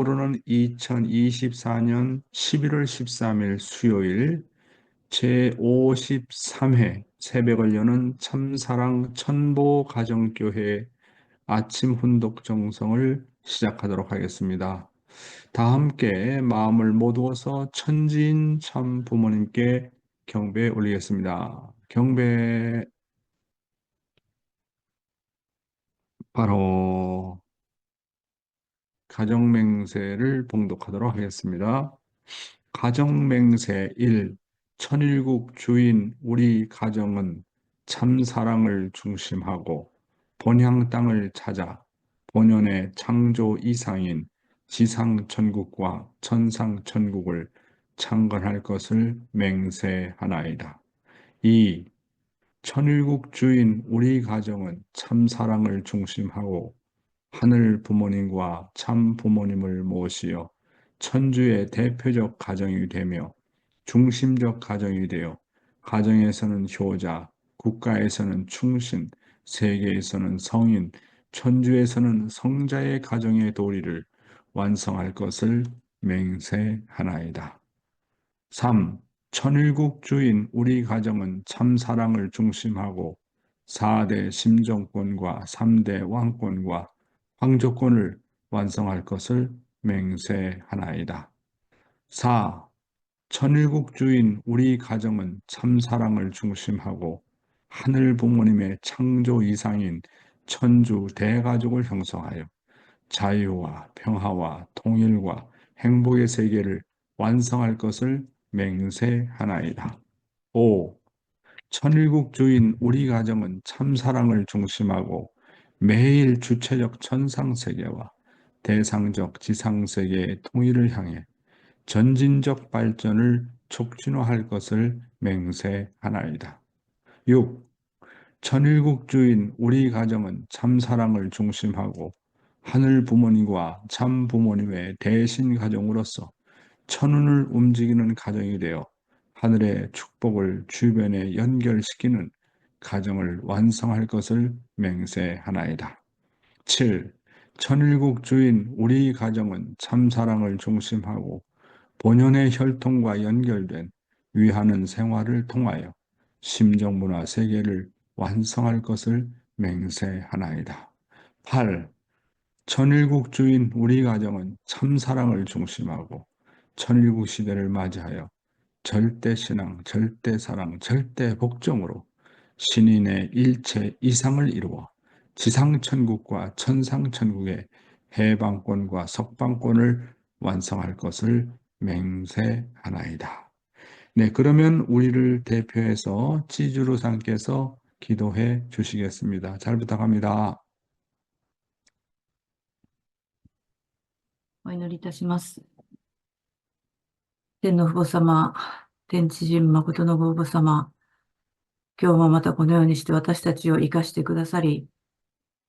앞으로는 2024년 11월 13일 수요일 제53회 새벽을 여는 참사랑 천보 가정교회 아침 훈독 정성을 시작하도록 하겠습니다. 다 함께 마음을 모두어서 천지인 참 부모님께 경배 올리겠습니다. 경배. 바로 가정맹세를 봉독하도록 하겠습니다. 가정맹세 1. 천일국 주인 우리 가정은 참사랑을 중심하고 본향 땅을 찾아 본연의 창조 이상인 지상천국과 천상천국을 창건할 것을 맹세하나이다. 2. 천일국 주인 우리 가정은 참사랑을 중심하고 하늘 부모님과 참 부모님을 모시어 천주의 대표적 가정이 되며 중심적 가정이 되어 가정에서는 효자, 국가에서는 충신, 세계에서는 성인, 천주에서는 성자의 가정의 도리를 완성할 것을 맹세하나이다. 3. 천일국 주인 우리 가정은 참사랑을 중심하고 4대 심정권과 3대 왕권과 황조권을 완성할 것을 맹세하나이다. 4. 천일국 주인 우리 가정은 참사랑을 중심하고 하늘 부모님의 창조 이상인 천주 대가족을 형성하여 자유와 평화와 통일과 행복의 세계를 완성할 것을 맹세하나이다. 5. 천일국 주인 우리 가정은 참사랑을 중심하고 매일 주체적 천상세계와 대상적 지상세계의 통일을 향해 전진적 발전을 촉진할 것을 맹세하나이다. 6. 천일국 주인 우리 가정은 참사랑을 중심하고 하늘 부모님과 참 부모님의 대신 가정으로서 천운을 움직이는 가정이 되어 하늘의 축복을 주변에 연결시키는 가정을 완성할 것을 맹세하나이다. 7. 천일국 주인 우리 가정은 참사랑을 중심하고 본연의 혈통과 연결된 위하는 생활을 통하여 심정문화 세계를 완성할 것을 맹세하나이다. 8. 천일국 주인 우리 가정은 참사랑을 중심하고 천일국 시대를 맞이하여 절대신앙, 절대사랑, 절대복종으로 신인의 일체 이상을 이루어 지상천국과 천상천국의 해방권과 석방권을 완성할 것을 맹세하나이다. 네, 그러면 우리를 대표해서 지주로상께서 기도해 주시겠습니다. 잘 부탁합니다. お祈りいたします。天の父母様、天地人誠のご父母様、今日もまたこのようにして私たちを生かしてくださり、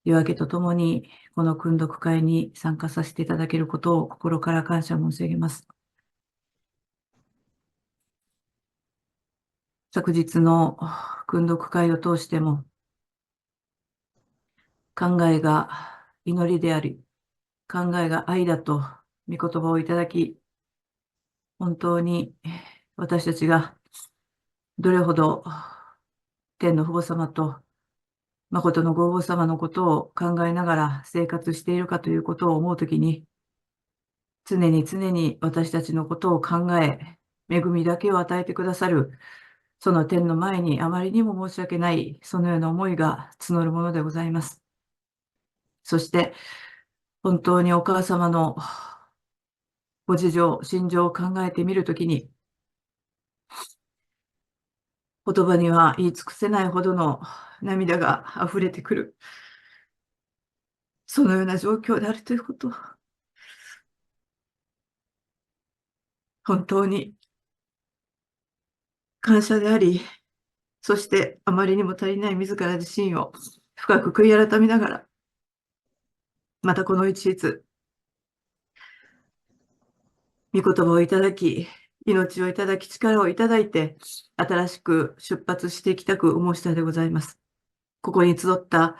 夜明けとともにこの訓読会に参加させていただけることを心から感謝申し上げます。昨日の訓読会を通しても、考えが祈りであり、考えが愛だと御言葉をいただき、本当に私たちがどれほど天の父母様と誠のご父母様のことを考えながら生活しているかということを思うときに、常に常に私たちのことを考え、恵みだけを与えてくださる、その天の前にあまりにも申し訳ない、そのような思いが募るものでございます。そして、本当にお母様のご事情、心情を考えてみるときに、言葉には言い尽くせないほどの涙が溢れてくる、そのような状況であるということを、本当に感謝であり、そしてあまりにも足りない自ら自身を深く悔い改めながら、またこの一日、御言葉をいただき、命をいただき、力をいただいて、新しく出発していきたく思う次第でございます。ここに集った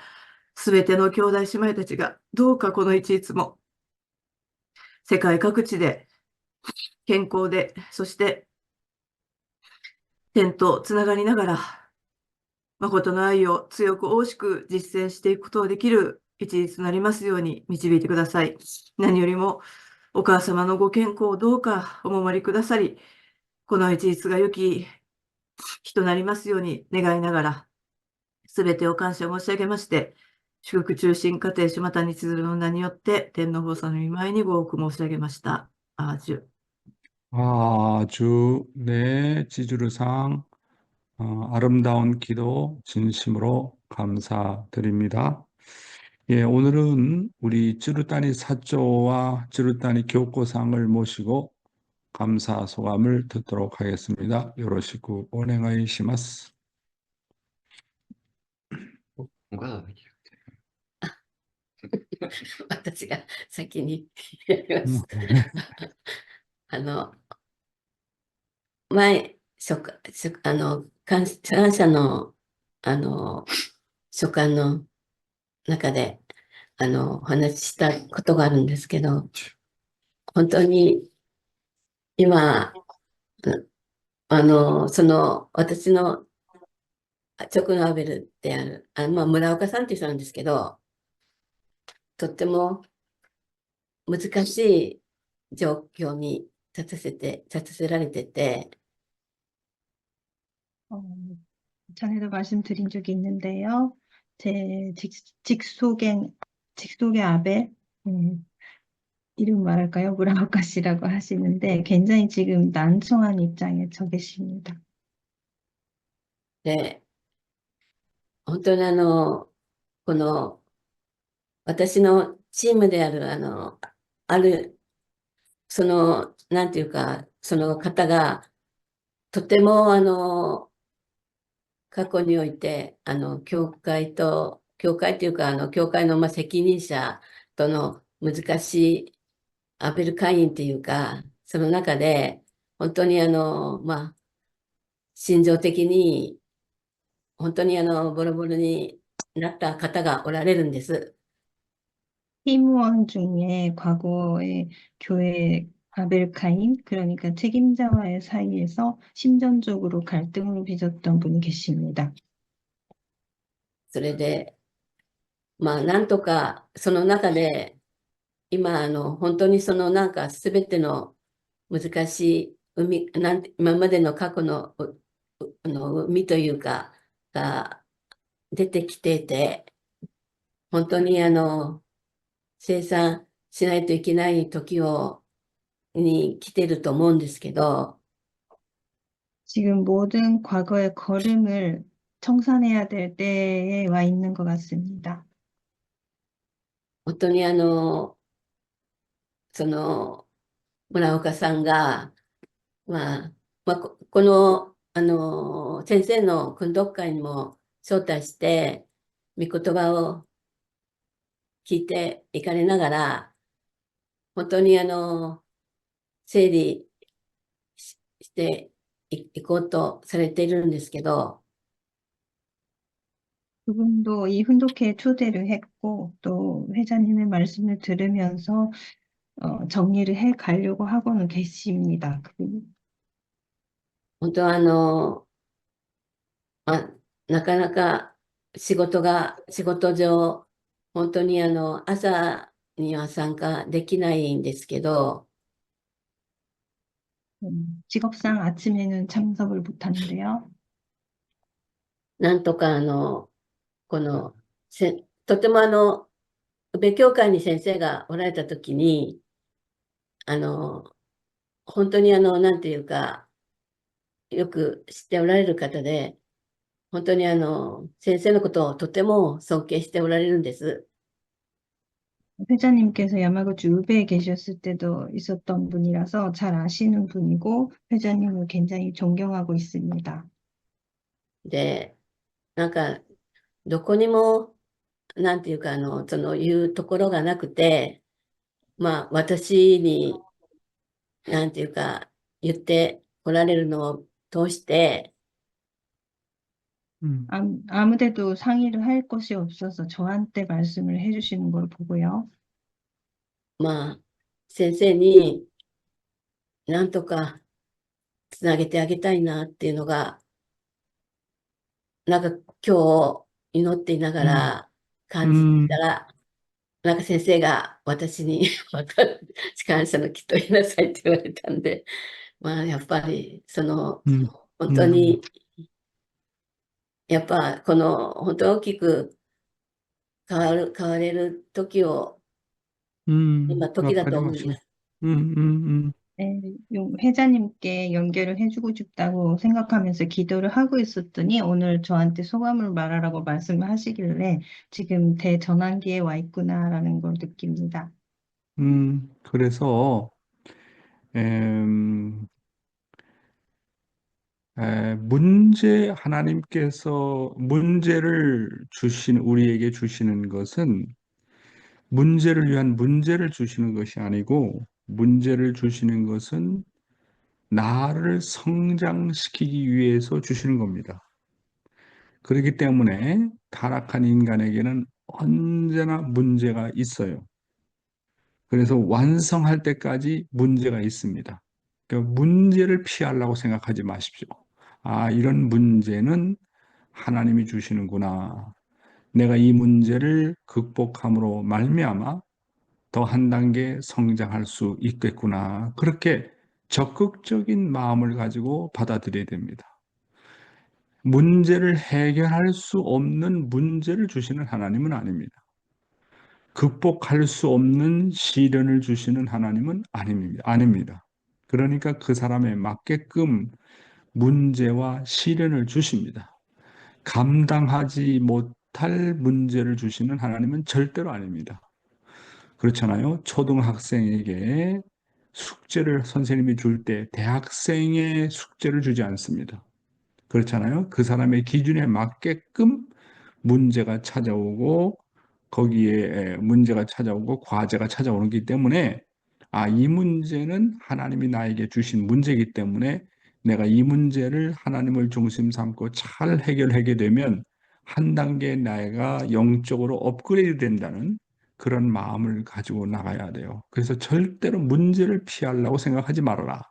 すべての兄弟姉妹たちが、どうかこの一日も、世界各地で健康で、そして天とつながりながら、誠の愛を強く大しく実践していくことができる一日となりますように導いてください。何よりもお母様のご健康をどうかお守りくださり、この一日が良き日となりますように願いながら、すべてを感謝申し上げまして、祝福中心家庭主またにつの名によって天皇放送の御前にご多く申し上げました。アージュ。네, 지주르상, 아름다운 기도 진심으로 감사드립니다. 예, 오늘은 우리 찌루따니 사조와 찌루따니 교코상을 모시고 감사 소감을 듣도록 하겠습니다. 요로시쿠 오네가이 시마스. 僕が私が先にやります。あの、前、感謝の、書簡の中で、お話ししたことがあるんですけど、本当に今、私の直のアベルである、村岡さんっていう人なんですけど、とっても難しい状況に立たせられてて、 어, 전에도 말씀드린 적이 있는데요. 제 직속의 아벨, 이름 말할까요? 무라오카 씨라고 하시는데 굉장히 지금 난처한 입장에 처 계십니다. で、本当にこの私のチームである、ある、なんていうか、その方が、とても、過去において、教会というか、教会の、責任者との難しいアベル会員っていうか、その中で、本当に心情的に、本当にボロボロになった方がおられるんです。 팀원 중에 과거의 교회 아벨카인, 그러니까 책임자와의 사이에서 심전적으로 갈등을 빚었던 분이 계십니다. それで、なんとか、その中で、今、本当になんか、すべての難しい今までの過去の、海というか、が出てきていて、本当に清算しないといけないに来てると思うんですけど、 지금 모든 과거의 걸음을 청산해야 될 때에 와 있는 것 같습니다. 本当にその、村岡さんが、この、先生の訓読会にも招待して、御言葉を聞いていかれながら、本当に整理していこうとされているんですけど、 그분도 이 훈독회에 초대를 했고 또 회장님의 말씀을 들으면서 정리를 해 가려고 하고는 계십니다. 그분이. 本当はなかなか仕事上、本当に朝には参加できないんですけど、 직업상 아침에는 참석을 못하는데요. なんとかこの、とても宇部教会に先生がおられたときに、本当になんていうか、よく知っておられる方で、本当に先生のことをとても尊敬しておられるんです。 회장님께서 야마구치 우베에 계셨을 때도 있었던 분이라서 잘 아시는 분이고 회장님을 굉장히 존경하고 있습니다. で、なんか、どこにも、なんていうか、いうところがなくて、私に、なんていうか、言っておられるのを通して、 아무데도 상의를 할 것이 없어서 저한테 말씀을 해주시는 걸 보고요. 先生になんとかつなげてあげたいなっていうのが、なんか今日祈っていながら感じたら、なんか先生が私に感謝の祈祷言いなさいって言われたんで、まあやっぱり本当に、やっぱこの本当に大きく変われる時を、今時だと思います。 회장님께 연결을 해주고 싶다고 생각하면서 기도를 하고 있었더니 오늘 저한테 소감을 말하라고 말씀을 하시길래 지금 대전환기에 와 있구나라는 걸 느낍니다. 그래서, 하나님께서 문제를 우리에게 주시는 것은 문제를 위한 문제를 주시는 것이 아니고 문제를 주시는 것은 나를 성장시키기 위해서 주시는 겁니다. 그렇기 때문에 타락한 인간에게는 언제나 문제가 있어요. 그래서 완성할 때까지 문제가 있습니다. 그러니까 문제를 피하려고 생각하지 마십시오. 아, 이런 문제는 하나님이 주시는구나. 내가 이 문제를 극복함으로 말미암아 더 한 단계 성장할 수 있겠구나. 그렇게 적극적인 마음을 가지고 받아들여야 됩니다. 문제를 해결할 수 없는 문제를 주시는 하나님은 아닙니다. 극복할 수 없는 시련을 주시는 하나님은 아닙니다. 그러니까 그 사람에 맞게끔 문제와 시련을 주십니다. 감당하지 못할 문제를 주시는 하나님은 절대로 아닙니다. 그렇잖아요. 초등학생에게 숙제를 선생님이 줄 때 대학생의 숙제를 주지 않습니다. 그렇잖아요. 그 사람의 기준에 맞게끔 문제가 찾아오고 거기에 문제가 찾아오고 과제가 찾아오기 때문에 이 문제는 하나님이 나에게 주신 문제이기 때문에 내가 이 문제를 하나님을 중심 삼고 잘 해결하게 되면 한 단계 내가 영적으로 업그레이드 된다는 그런 마음을 가지고 나가야 돼요. 그래서 절대로 문제를 피하려고 생각하지 말아라.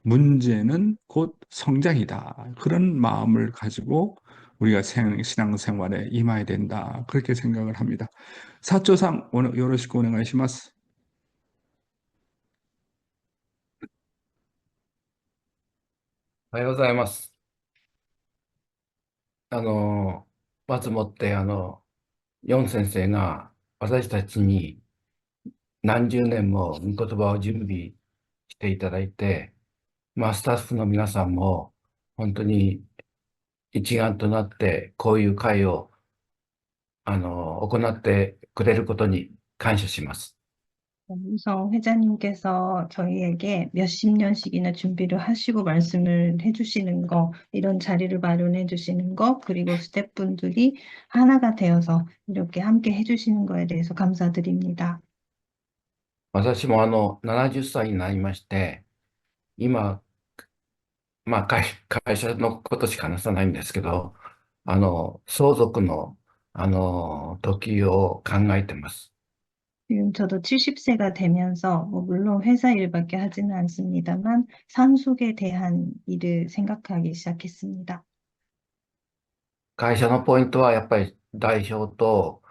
문제는 곧 성장이다. 그런 마음을 가지고 우리가 신앙생활에 임해야 된다. 그렇게 생각을 합니다. 사조상 오늘 요로시ku 오네가이시마스. おはようございます。まずもって、ヨン先生が私たちに何十年も御言葉を準備していただいて、スタッフの皆さんも本当に一丸となってこういう会を行ってくれることに感謝します。 우선 회장님께서 저희에게 몇십 년씩이나 준비를 하시고 말씀을 해주시는 거, 이런 자리를 마련해 주시는 거, 그리고 스태프분들이 하나가 되어서 이렇게 함께 해주시는 거에 대해서 감사드립니다. 私も70歳になりまして、今、会社のことしか話さないんですけど、相続の、時を考えてます。 지금 저도 70세가 되면서 물론 회사 일밖에 하지는 않습니다만 상속에 대한 일을 생각하기 시작했습니다. 会社のポイントはやっぱり代表と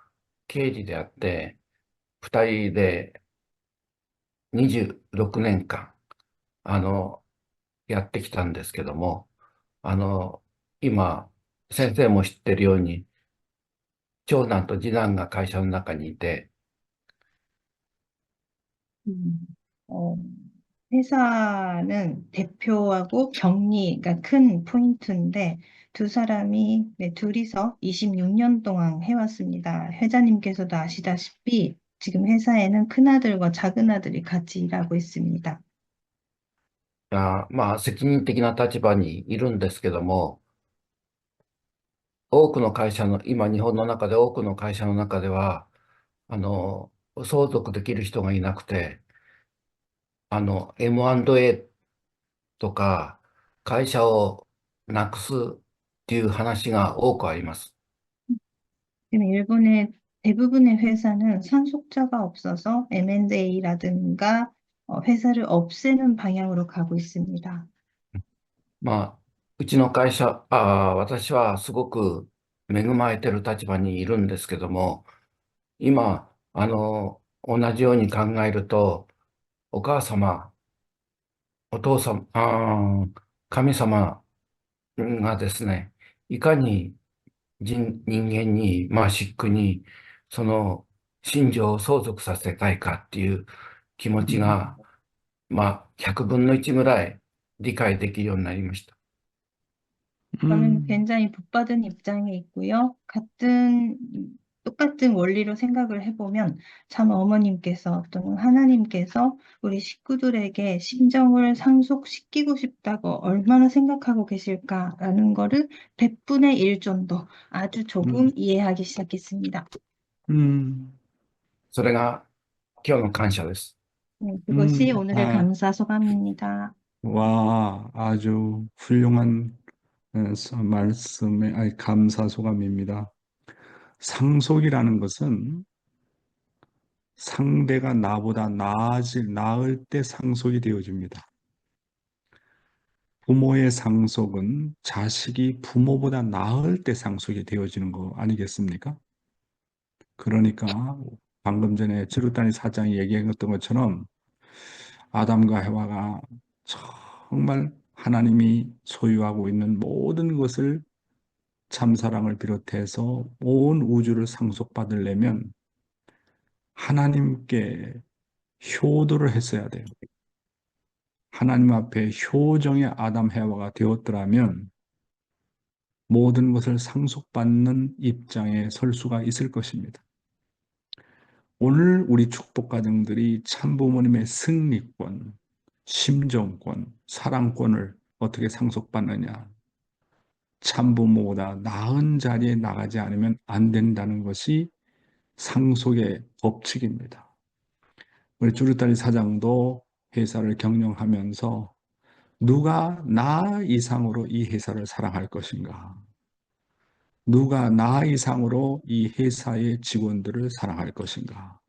経理であって、2人で26年間、やってきたんですけども、今、先生も知ってるように、長男と次男が会社の中にいて、 어, 회사는 대표하고 격리가 큰 포인트인데 두 사람이 둘이서 26년 동안 해왔습니다. 회장님께서도 아시다시피 지금 회사에는 큰아들과 작은아들이 같이 일하고 있습니다. 責任的な立場にいるんですけども、多くの会社の、今日本の中で多くの会社の中では、相続できる人がいなくて、M&A とか、会社をなくすっていう話が多くあります。 지금 일본의 대부분의 회사는 상속자가 없어서 M&A라든가 회사를 없애는 방향으로 가고 있습니다. まあ、うちの会社、私はすごく恵まれてる立場にいるんですけども、今、同じように考えると、お母様、お父様、神様がですね、いかに人間に、シックに、その心情を相続させたいかっていう気持ちが、100分の1ぐらい理解できるようになりました。 저는 굉장히 복받은 입장에 있고요. 똑같은 원리로 생각을 해보면 참 어머님께서 또는 하나님께서 우리 식구들에게 심정을 상속시키고 싶다고 얼마나 생각하고 계실까라는 거를 100분의 1 정도 아주 조금 이해하기 시작했습니다. それが今日の感謝です。 그것이 오늘의 감사 소감입니다. 와, 아주 훌륭한 말씀에 감사 소감입니다. 상속이라는 것은 상대가 나보다 나을 때 상속이 되어집니다. 부모의 상속은 자식이 부모보다 나을 때 상속이 되어지는 거 아니겠습니까? 그러니까 방금 전에 지루단이 사장이 얘기했던 것처럼 아담과 해와가 정말 하나님이 소유하고 있는 모든 것을 참사랑을 비롯해서 온 우주를 상속받으려면 하나님께 효도를 했어야 돼요. 하나님 앞에 효정의 아담 해와가 되었더라면 모든 것을 상속받는 입장에 설 수가 있을 것입니다. 오늘 우리 축복가정들이 참부모님의 승리권, 심정권, 사랑권을 어떻게 상속받느냐. 참부모보다 나은 자리에 나가지 않으면 안 된다는 것이 상속의 법칙입니다. 우리 주루다리 사장도 회사를 경영하면서 누가 나 이상으로 이 회사를 사랑할 것인가? 누가 나 이상으로 이 회사의 직원들을 사랑할 것인가?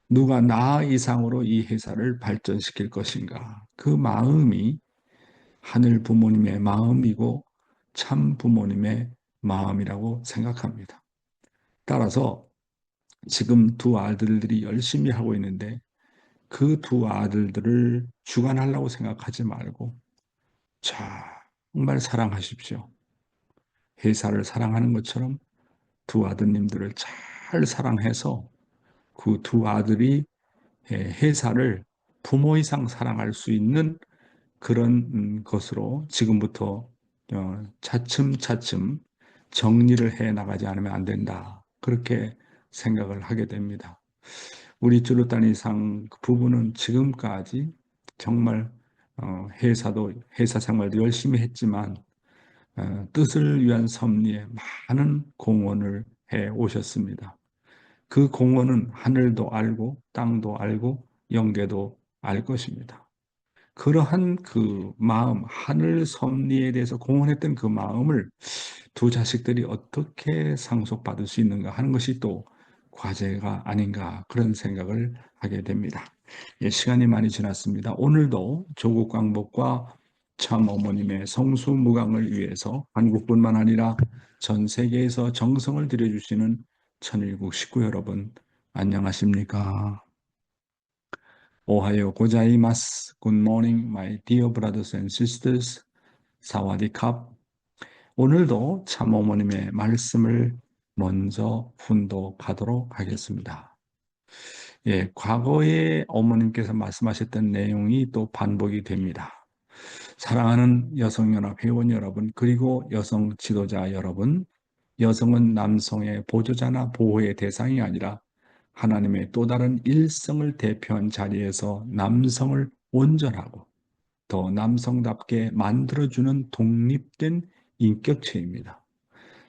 누가 나 이상으로 이 회사를 발전시킬 것인가? 그 마음이 하늘 부모님의 마음이고 참 부모님의 마음이라고 생각합니다. 따라서 지금 두 아들들이 열심히 하고 있는데 그 두 아들들을 주관하려고 생각하지 말고 정말 사랑하십시오. 회사를 사랑하는 것처럼 두 아드님들을 잘 사랑해서 그 두 아들이 회사를 부모 이상 사랑할 수 있는 그런 것으로 지금부터 차츰차츰 정리를 해 나가지 않으면 안 된다. 그렇게 생각을 하게 됩니다. 우리 쭈루따니상 부부는 지금까지 정말 회사 생활도 열심히 했지만 뜻을 위한 섭리에 많은 공헌을 해 오셨습니다. 그 공헌은 하늘도 알고 땅도 알고 영계도 알 것입니다. 그러한 그 마음, 하늘 섭리에 대해서 공헌했던 그 마음을 두 자식들이 어떻게 상속받을 수 있는가 하는 것이 또 과제가 아닌가 그런 생각을 하게 됩니다. 예, 시간이 많이 지났습니다. 오늘도 조국 광복과 참 어머님의 성수무강을 위해서 한국뿐만 아니라 전 세계에서 정성을 들여주시는 천일국 식구 여러분 안녕하십니까? 오하요 고자이마스. Good morning, my dear brothers and sisters. 사와디캅. 오늘도 참 어머님의 말씀을 먼저 훈독하도록 하겠습니다. 예, 과거에 어머님께서 말씀하셨던 내용이 또 반복이 됩니다. 사랑하는 여성연합 회원 여러분, 그리고 여성 지도자 여러분, 여성은 남성의 보조자나 보호의 대상이 아니라 하나님의 또 다른 일성을 대표한 자리에서 남성을 온전하고 더 남성답게 만들어주는 독립된 인격체입니다.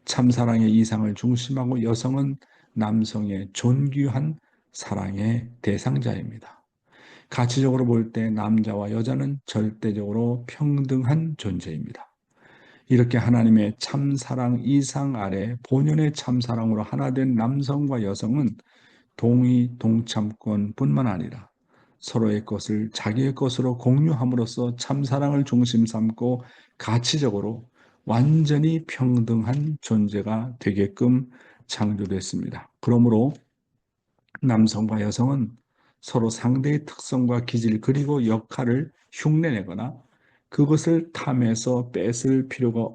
참사랑의 이상을 중심하고 여성은 남성의 존귀한 사랑의 대상자입니다. 가치적으로 볼 때 남자와 여자는 절대적으로 평등한 존재입니다. 이렇게 하나님의 참사랑 이상 아래 본연의 참사랑으로 하나 된 남성과 여성은 동의, 동참권뿐만 아니라 서로의 것을 자기의 것으로 공유함으로써 참사랑을 중심 삼고 가치적으로 완전히 평등한 존재가 되게끔 창조됐습니다. 그러므로 남성과 여성은 서로 상대의 특성과 기질 그리고 역할을 흉내내거나 그것을 탐해서 뺏을 필요가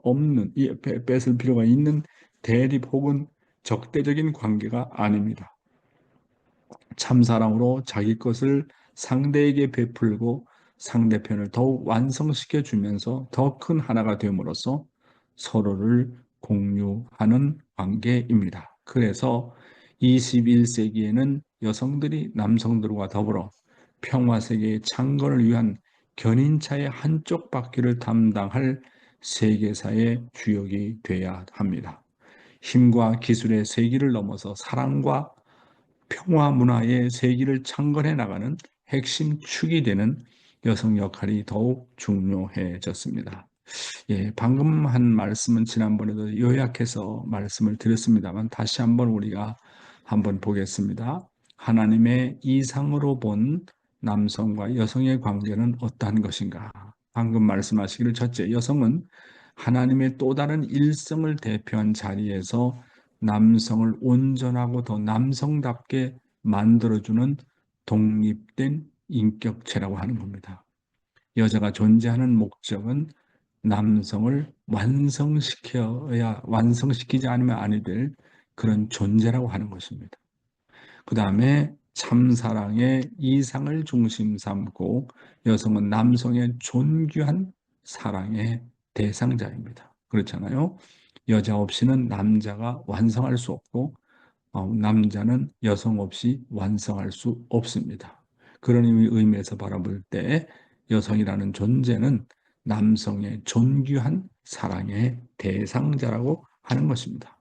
있는 대립 혹은 적대적인 관계가 아닙니다. 참사랑으로 자기 것을 상대에게 베풀고 상대편을 더욱 완성시켜 주면서 더 큰 하나가 됨으로써 서로를 공유하는 관계입니다. 그래서 21세기에는 여성들이 남성들과 더불어 평화세계의 창건을 위한 견인차의 한쪽 바퀴를 담당할 세계사의 주역이 되어야 합니다. 힘과 기술의 세기를 넘어서 사랑과 평화 문화의 세기를 창건해 나가는 핵심 축이 되는 여성 역할이 더욱 중요해졌습니다. 예, 방금 한 말씀은 지난번에도 요약해서 말씀을 드렸습니다만 다시 한번 우리가 한번 보겠습니다. 하나님의 이상으로 본 남성과 여성의 관계는 어떠한 것인가? 방금 말씀하시기를 첫째, 여성은 하나님의 또 다른 일성을 대표한 자리에서 남성을 온전하고 더 남성답게 만들어주는 독립된 인격체라고 하는 겁니다. 여자가 존재하는 목적은 남성을 완성시키지 않으면 아니 될 그런 존재라고 하는 것입니다. 그 다음에 참사랑의 이상을 중심 삼고 여성은 남성의 존귀한 사랑의 대상자입니다. 그렇잖아요. 여자 없이는 남자가 완성할 수 없고 남자는 여성 없이 완성할 수 없습니다. 그런 의미에서 바라볼 때 여성이라는 존재는 남성의 존귀한 사랑의 대상자라고 하는 것입니다.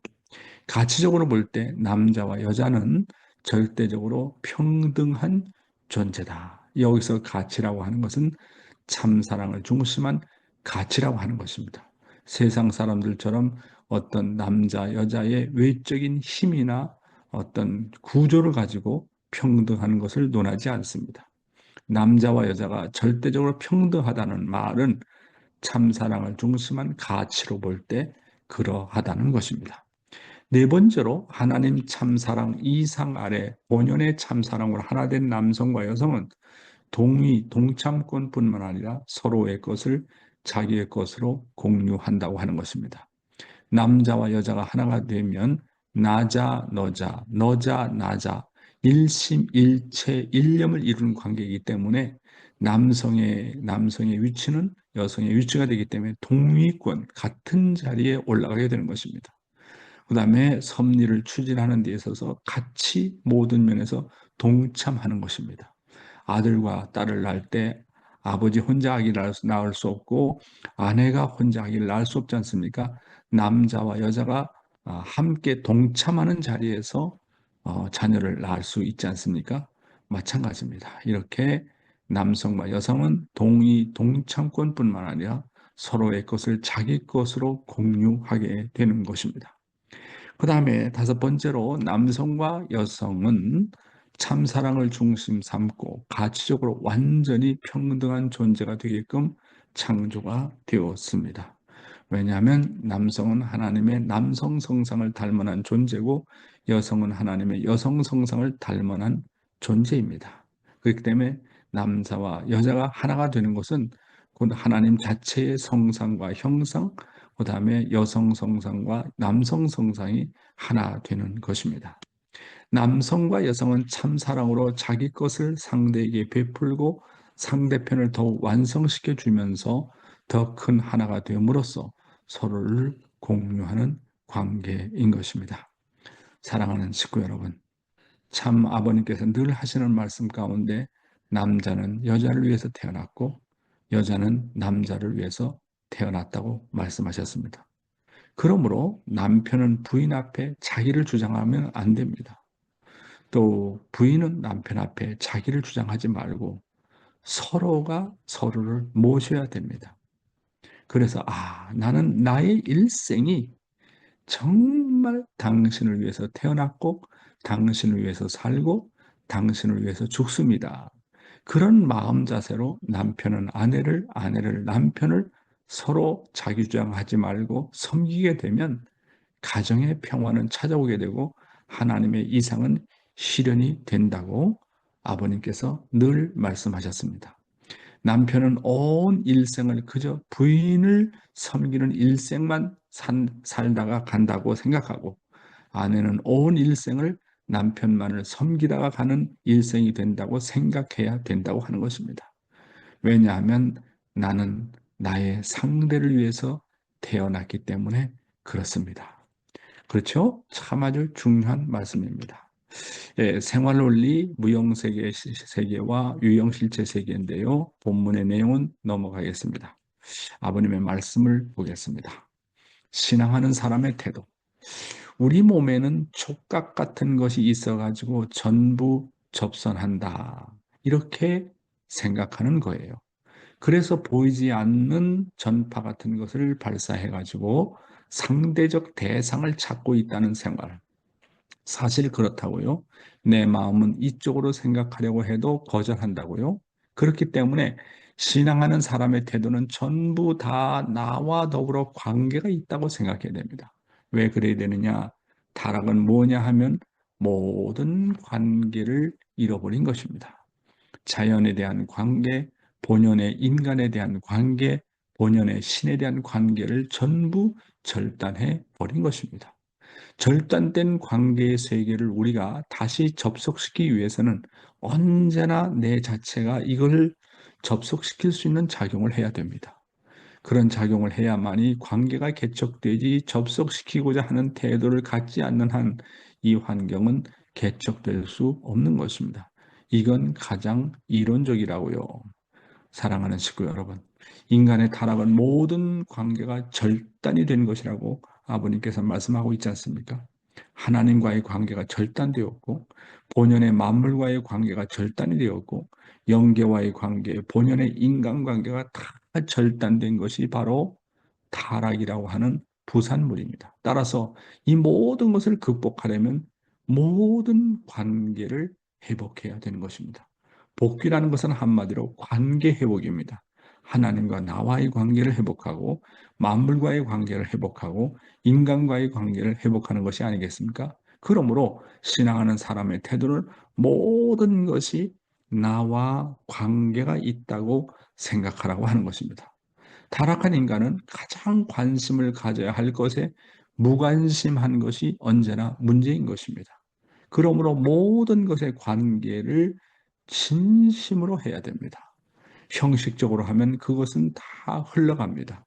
가치적으로 볼 때 남자와 여자는 절대적으로 평등한 존재다. 여기서 가치라고 하는 것은 참사랑을 중심한 가치라고 하는 것입니다. 세상 사람들처럼 어떤 남자, 여자의 외적인 힘이나 어떤 구조를 가지고 평등하는 것을 논하지 않습니다. 남자와 여자가 절대적으로 평등하다는 말은 참사랑을 중심한 가치로 볼 때 그러하다는 것입니다. 네 번째로 하나님 참사랑 이상 아래 본연의 참사랑으로 하나 된 남성과 여성은 동의, 동참권뿐만 아니라 서로의 것을 자기의 것으로 공유한다고 하는 것입니다. 남자와 여자가 하나가 되면 나자, 너자, 너자, 나자, 일심일체, 일념을 이루는 관계이기 때문에 남성의 위치는 여성의 위치가 되기 때문에 동위권, 같은 자리에 올라가게 되는 것입니다. 그 다음에 섭리를 추진하는 데 있어서 같이 모든 면에서 동참하는 것입니다. 아들과 딸을 낳을 때 아버지 혼자 아기를 낳을 수 없고 아내가 혼자 아기를 낳을 수 없지 않습니까? 남자와 여자가 함께 동참하는 자리에서 자녀를 낳을 수 있지 않습니까? 마찬가지입니다. 이렇게 남성과 여성은 동의, 동참권뿐만 아니라 서로의 것을 자기 것으로 공유하게 되는 것입니다. 그 다음에 다섯 번째로 남성과 여성은 참사랑을 중심 삼고 가치적으로 완전히 평등한 존재가 되게끔 창조가 되었습니다. 왜냐하면 남성은 하나님의 남성 성상을 닮은 존재고 여성은 하나님의 여성 성상을 닮은 존재입니다. 그렇기 때문에 남자와 여자가 하나가 되는 것은 곧 하나님 자체의 성상과 형상, 그 다음에 여성 성상과 남성 성상이 하나 되는 것입니다. 남성과 여성은 참사랑으로 자기 것을 상대에게 베풀고 상대편을 더욱 완성시켜 주면서 더 큰 하나가 됨으로써 서로를 공유하는 관계인 것입니다. 사랑하는 식구 여러분, 참 아버님께서 늘 하시는 말씀 가운데 남자는 여자를 위해서 태어났고 여자는 남자를 위해서 태어났다고 말씀하셨습니다. 그러므로 남편은 부인 앞에 자기를 주장하면 안 됩니다. 또 부인은 남편 앞에 자기를 주장하지 말고 서로가 서로를 모셔야 됩니다. 그래서 나는 나의 일생이 정말 당신을 위해서 태어났고 당신을 위해서 살고 당신을 위해서 죽습니다. 그런 마음 자세로 남편은 아내를, 아내를 남편을 서로 자기주장하지 말고 섬기게 되면 가정의 평화는 찾아오게 되고 하나님의 이상은 실현이 된다고 아버님께서 늘 말씀하셨습니다. 남편은 온 일생을 그저 부인을 섬기는 일생만 살다가 간다고 생각하고 아내는 온 일생을 남편만을 섬기다가 가는 일생이 된다고 생각해야 된다고 하는 것입니다. 왜냐하면 나는 나의 상대를 위해서 태어났기 때문에 그렇습니다. 그렇죠? 참 아주 중요한 말씀입니다. 예, 생활논리, 무형세계 세계와 유형실체 세계인데요. 본문의 내용은 넘어가겠습니다. 아버님의 말씀을 보겠습니다. 신앙하는 사람의 태도. 우리 몸에는 촉각 같은 것이 있어가지고 전부 접선한다. 이렇게 생각하는 거예요. 그래서 보이지 않는 전파 같은 것을 발사해가지고 상대적 대상을 찾고 있다는 생활. 사실 그렇다고요. 내 마음은 이쪽으로 생각하려고 해도 거절한다고요. 그렇기 때문에 신앙하는 사람의 태도는 전부 다 나와 더불어 관계가 있다고 생각해야 됩니다. 왜 그래야 되느냐? 타락은 뭐냐 하면 모든 관계를 잃어버린 것입니다. 자연에 대한 관계, 본연의 인간에 대한 관계, 본연의 신에 대한 관계를 전부 절단해 버린 것입니다. 절단된 관계의 세계를 우리가 다시 접속시키기 위해서는 언제나 내 자체가 이걸 접속시킬 수 있는 작용을 해야 됩니다. 그런 작용을 해야만이 관계가 개척되지 접속시키고자 하는 태도를 갖지 않는 한 이 환경은 개척될 수 없는 것입니다. 이건 가장 이론적이라고요. 사랑하는 식구 여러분, 인간의 타락은 모든 관계가 절단이 된 것이라고 아버님께서 말씀하고 있지 않습니까? 하나님과의 관계가 절단되었고, 본연의 만물과의 관계가 절단이 되었고, 영계와의 관계, 본연의 인간관계가 다 절단된 것이 바로 타락이라고 하는 부산물입니다. 따라서 이 모든 것을 극복하려면 모든 관계를 회복해야 되는 것입니다. 복귀라는 것은 한마디로 관계 회복입니다. 하나님과 나와의 관계를 회복하고 만물과의 관계를 회복하고 인간과의 관계를 회복하는 것이 아니겠습니까? 그러므로 신앙하는 사람의 태도는 모든 것이 나와 관계가 있다고 생각하라고 하는 것입니다. 타락한 인간은 가장 관심을 가져야 할 것에 무관심한 것이 언제나 문제인 것입니다. 그러므로 모든 것의 관계를 진심으로 해야 됩니다. 형식적으로 하면 그것은 다 흘러갑니다.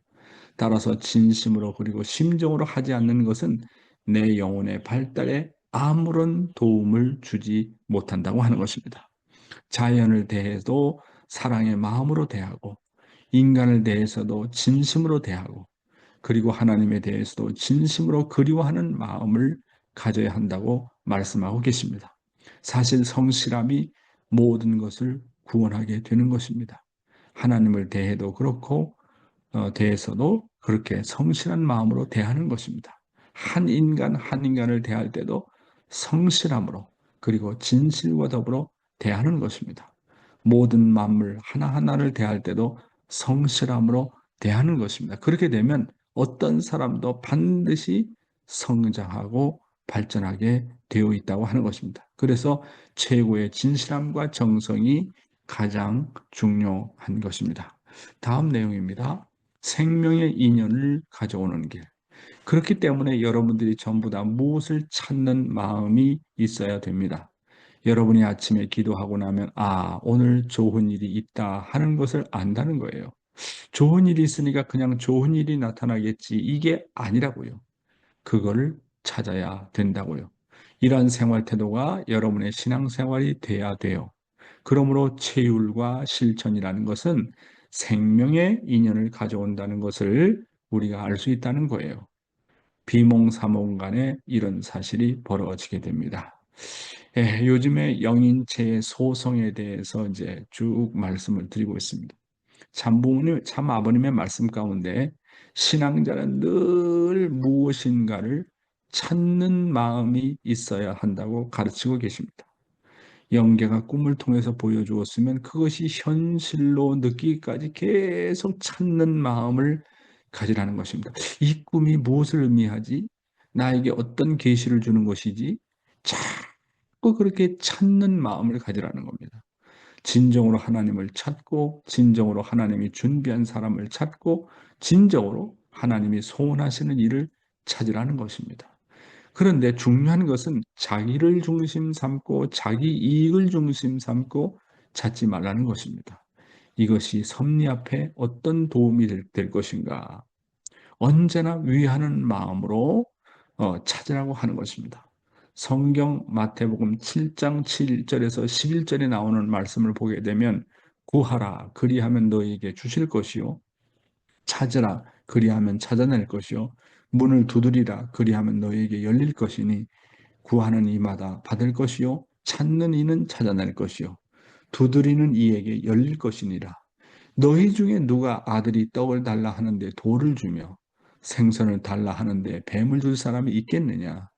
따라서 진심으로 그리고 심정으로 하지 않는 것은 내 영혼의 발달에 아무런 도움을 주지 못한다고 하는 것입니다. 자연을 대해도 사랑의 마음으로 대하고 인간을 대해서도 진심으로 대하고 그리고 하나님에 대해서도 진심으로 그리워하는 마음을 가져야 한다고 말씀하고 계십니다. 사실 성실함이 모든 것을 구원하게 되는 것입니다. 하나님을 대해도 그렇고 대해서도 그렇게 성실한 마음으로 대하는 것입니다. 한 인간 한 인간을 대할 때도 성실함으로 그리고 진실과 더불어 대하는 것입니다. 모든 만물 하나하나를 대할 때도 성실함으로 대하는 것입니다. 그렇게 되면 어떤 사람도 반드시 성장하고 발전하게 되어 있다고 하는 것입니다. 그래서 최고의 진실함과 정성이 가장 중요한 것입니다. 다음 내용입니다. 생명의 인연을 가져오는 길. 그렇기 때문에 여러분들이 전부 다 무엇을 찾는 마음이 있어야 됩니다. 여러분이 아침에 기도하고 나면 오늘 좋은 일이 있다 하는 것을 안다는 거예요. 좋은 일이 있으니까 그냥 좋은 일이 나타나겠지 이게 아니라고요. 그걸 찾아야 된다고요. 이러한 생활 태도가 여러분의 신앙생활이 돼야 돼요. 그러므로 체율과 실천이라는 것은 생명의 인연을 가져온다는 것을 우리가 알 수 있다는 거예요. 비몽사몽간에 이런 사실이 벌어지게 됩니다. 요즘에 영인체의 소성에 대해서 이제 쭉 말씀을 드리고 있습니다. 참 아버님의 말씀 가운데 신앙자는 늘 무엇인가를 찾는 마음이 있어야 한다고 가르치고 계십니다. 영계가 꿈을 통해서 보여주었으면 그것이 현실로 느끼기까지 계속 찾는 마음을 가지라는 것입니다. 이 꿈이 무엇을 의미하지? 나에게 어떤 계시를 주는 것이지? 자꾸 그렇게 찾는 마음을 가지라는 겁니다. 진정으로 하나님을 찾고, 진정으로 하나님이 준비한 사람을 찾고, 진정으로 하나님이 소원하시는 일을 찾으라는 것입니다. 그런데 중요한 것은 자기를 중심 삼고 자기 이익을 중심 삼고 찾지 말라는 것입니다. 이것이 섭리 앞에 어떤 도움이 될 것인가? 언제나 위하는 마음으로 찾으라고 하는 것입니다. 성경 마태복음 7장 7절에서 11절에 나오는 말씀을 보게 되면 구하라 그리하면 너희에게 주실 것이요 찾으라 그리하면 찾아낼 것이요 문을 두드리라 그리하면 너희에게 열릴 것이니 구하는 이마다 받을 것이요 찾는 이는 찾아낼 것이요 두드리는 이에게 열릴 것이니라. 너희 중에 누가 아들이 떡을 달라 하는데 돌을 주며 생선을 달라 하는데 뱀을 줄 사람이 있겠느냐?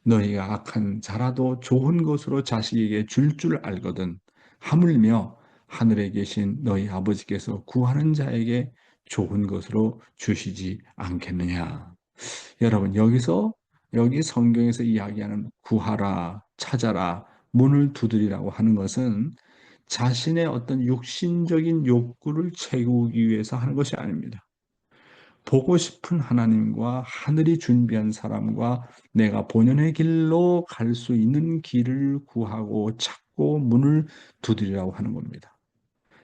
너희가 악한 자라도 좋은 것으로 자식에게 줄 알거든. 하물며 하늘에 계신 너희 아버지께서 구하는 자에게 좋은 것으로 주시지 않겠느냐? 여러분, 여기 성경에서 이야기하는 구하라, 찾아라, 문을 두드리라고 하는 것은 자신의 어떤 육신적인 욕구를 채우기 위해서 하는 것이 아닙니다. 보고 싶은 하나님과 하늘이 준비한 사람과 내가 본연의 길로 갈 수 있는 길을 구하고 찾고 문을 두드리라고 하는 겁니다.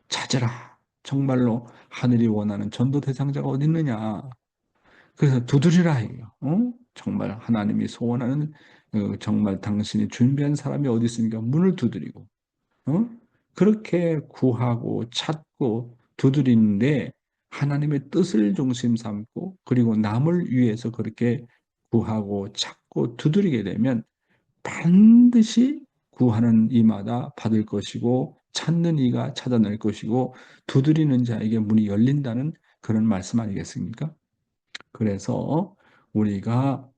찾으라. 정말로 하늘이 원하는 전도 대상자가 어디 있느냐. 그래서 두드리라 해요. 정말 하나님이 소원하는 정말 당신이 준비한 사람이 어디 있습니까? 문을 두드리고 그렇게 구하고 찾고 두드리는데 하나님의 뜻을 중심 삼고 그리고 남을 위해서 그렇게 구하고 찾고 두드리게 되면 반드시 구하는 이마다 받을 것이고 찾는 이가 찾아낼 것이고 두드리는 자에게 문이 열린다는 그런 말씀 아니겠습니까? 그래서 우리가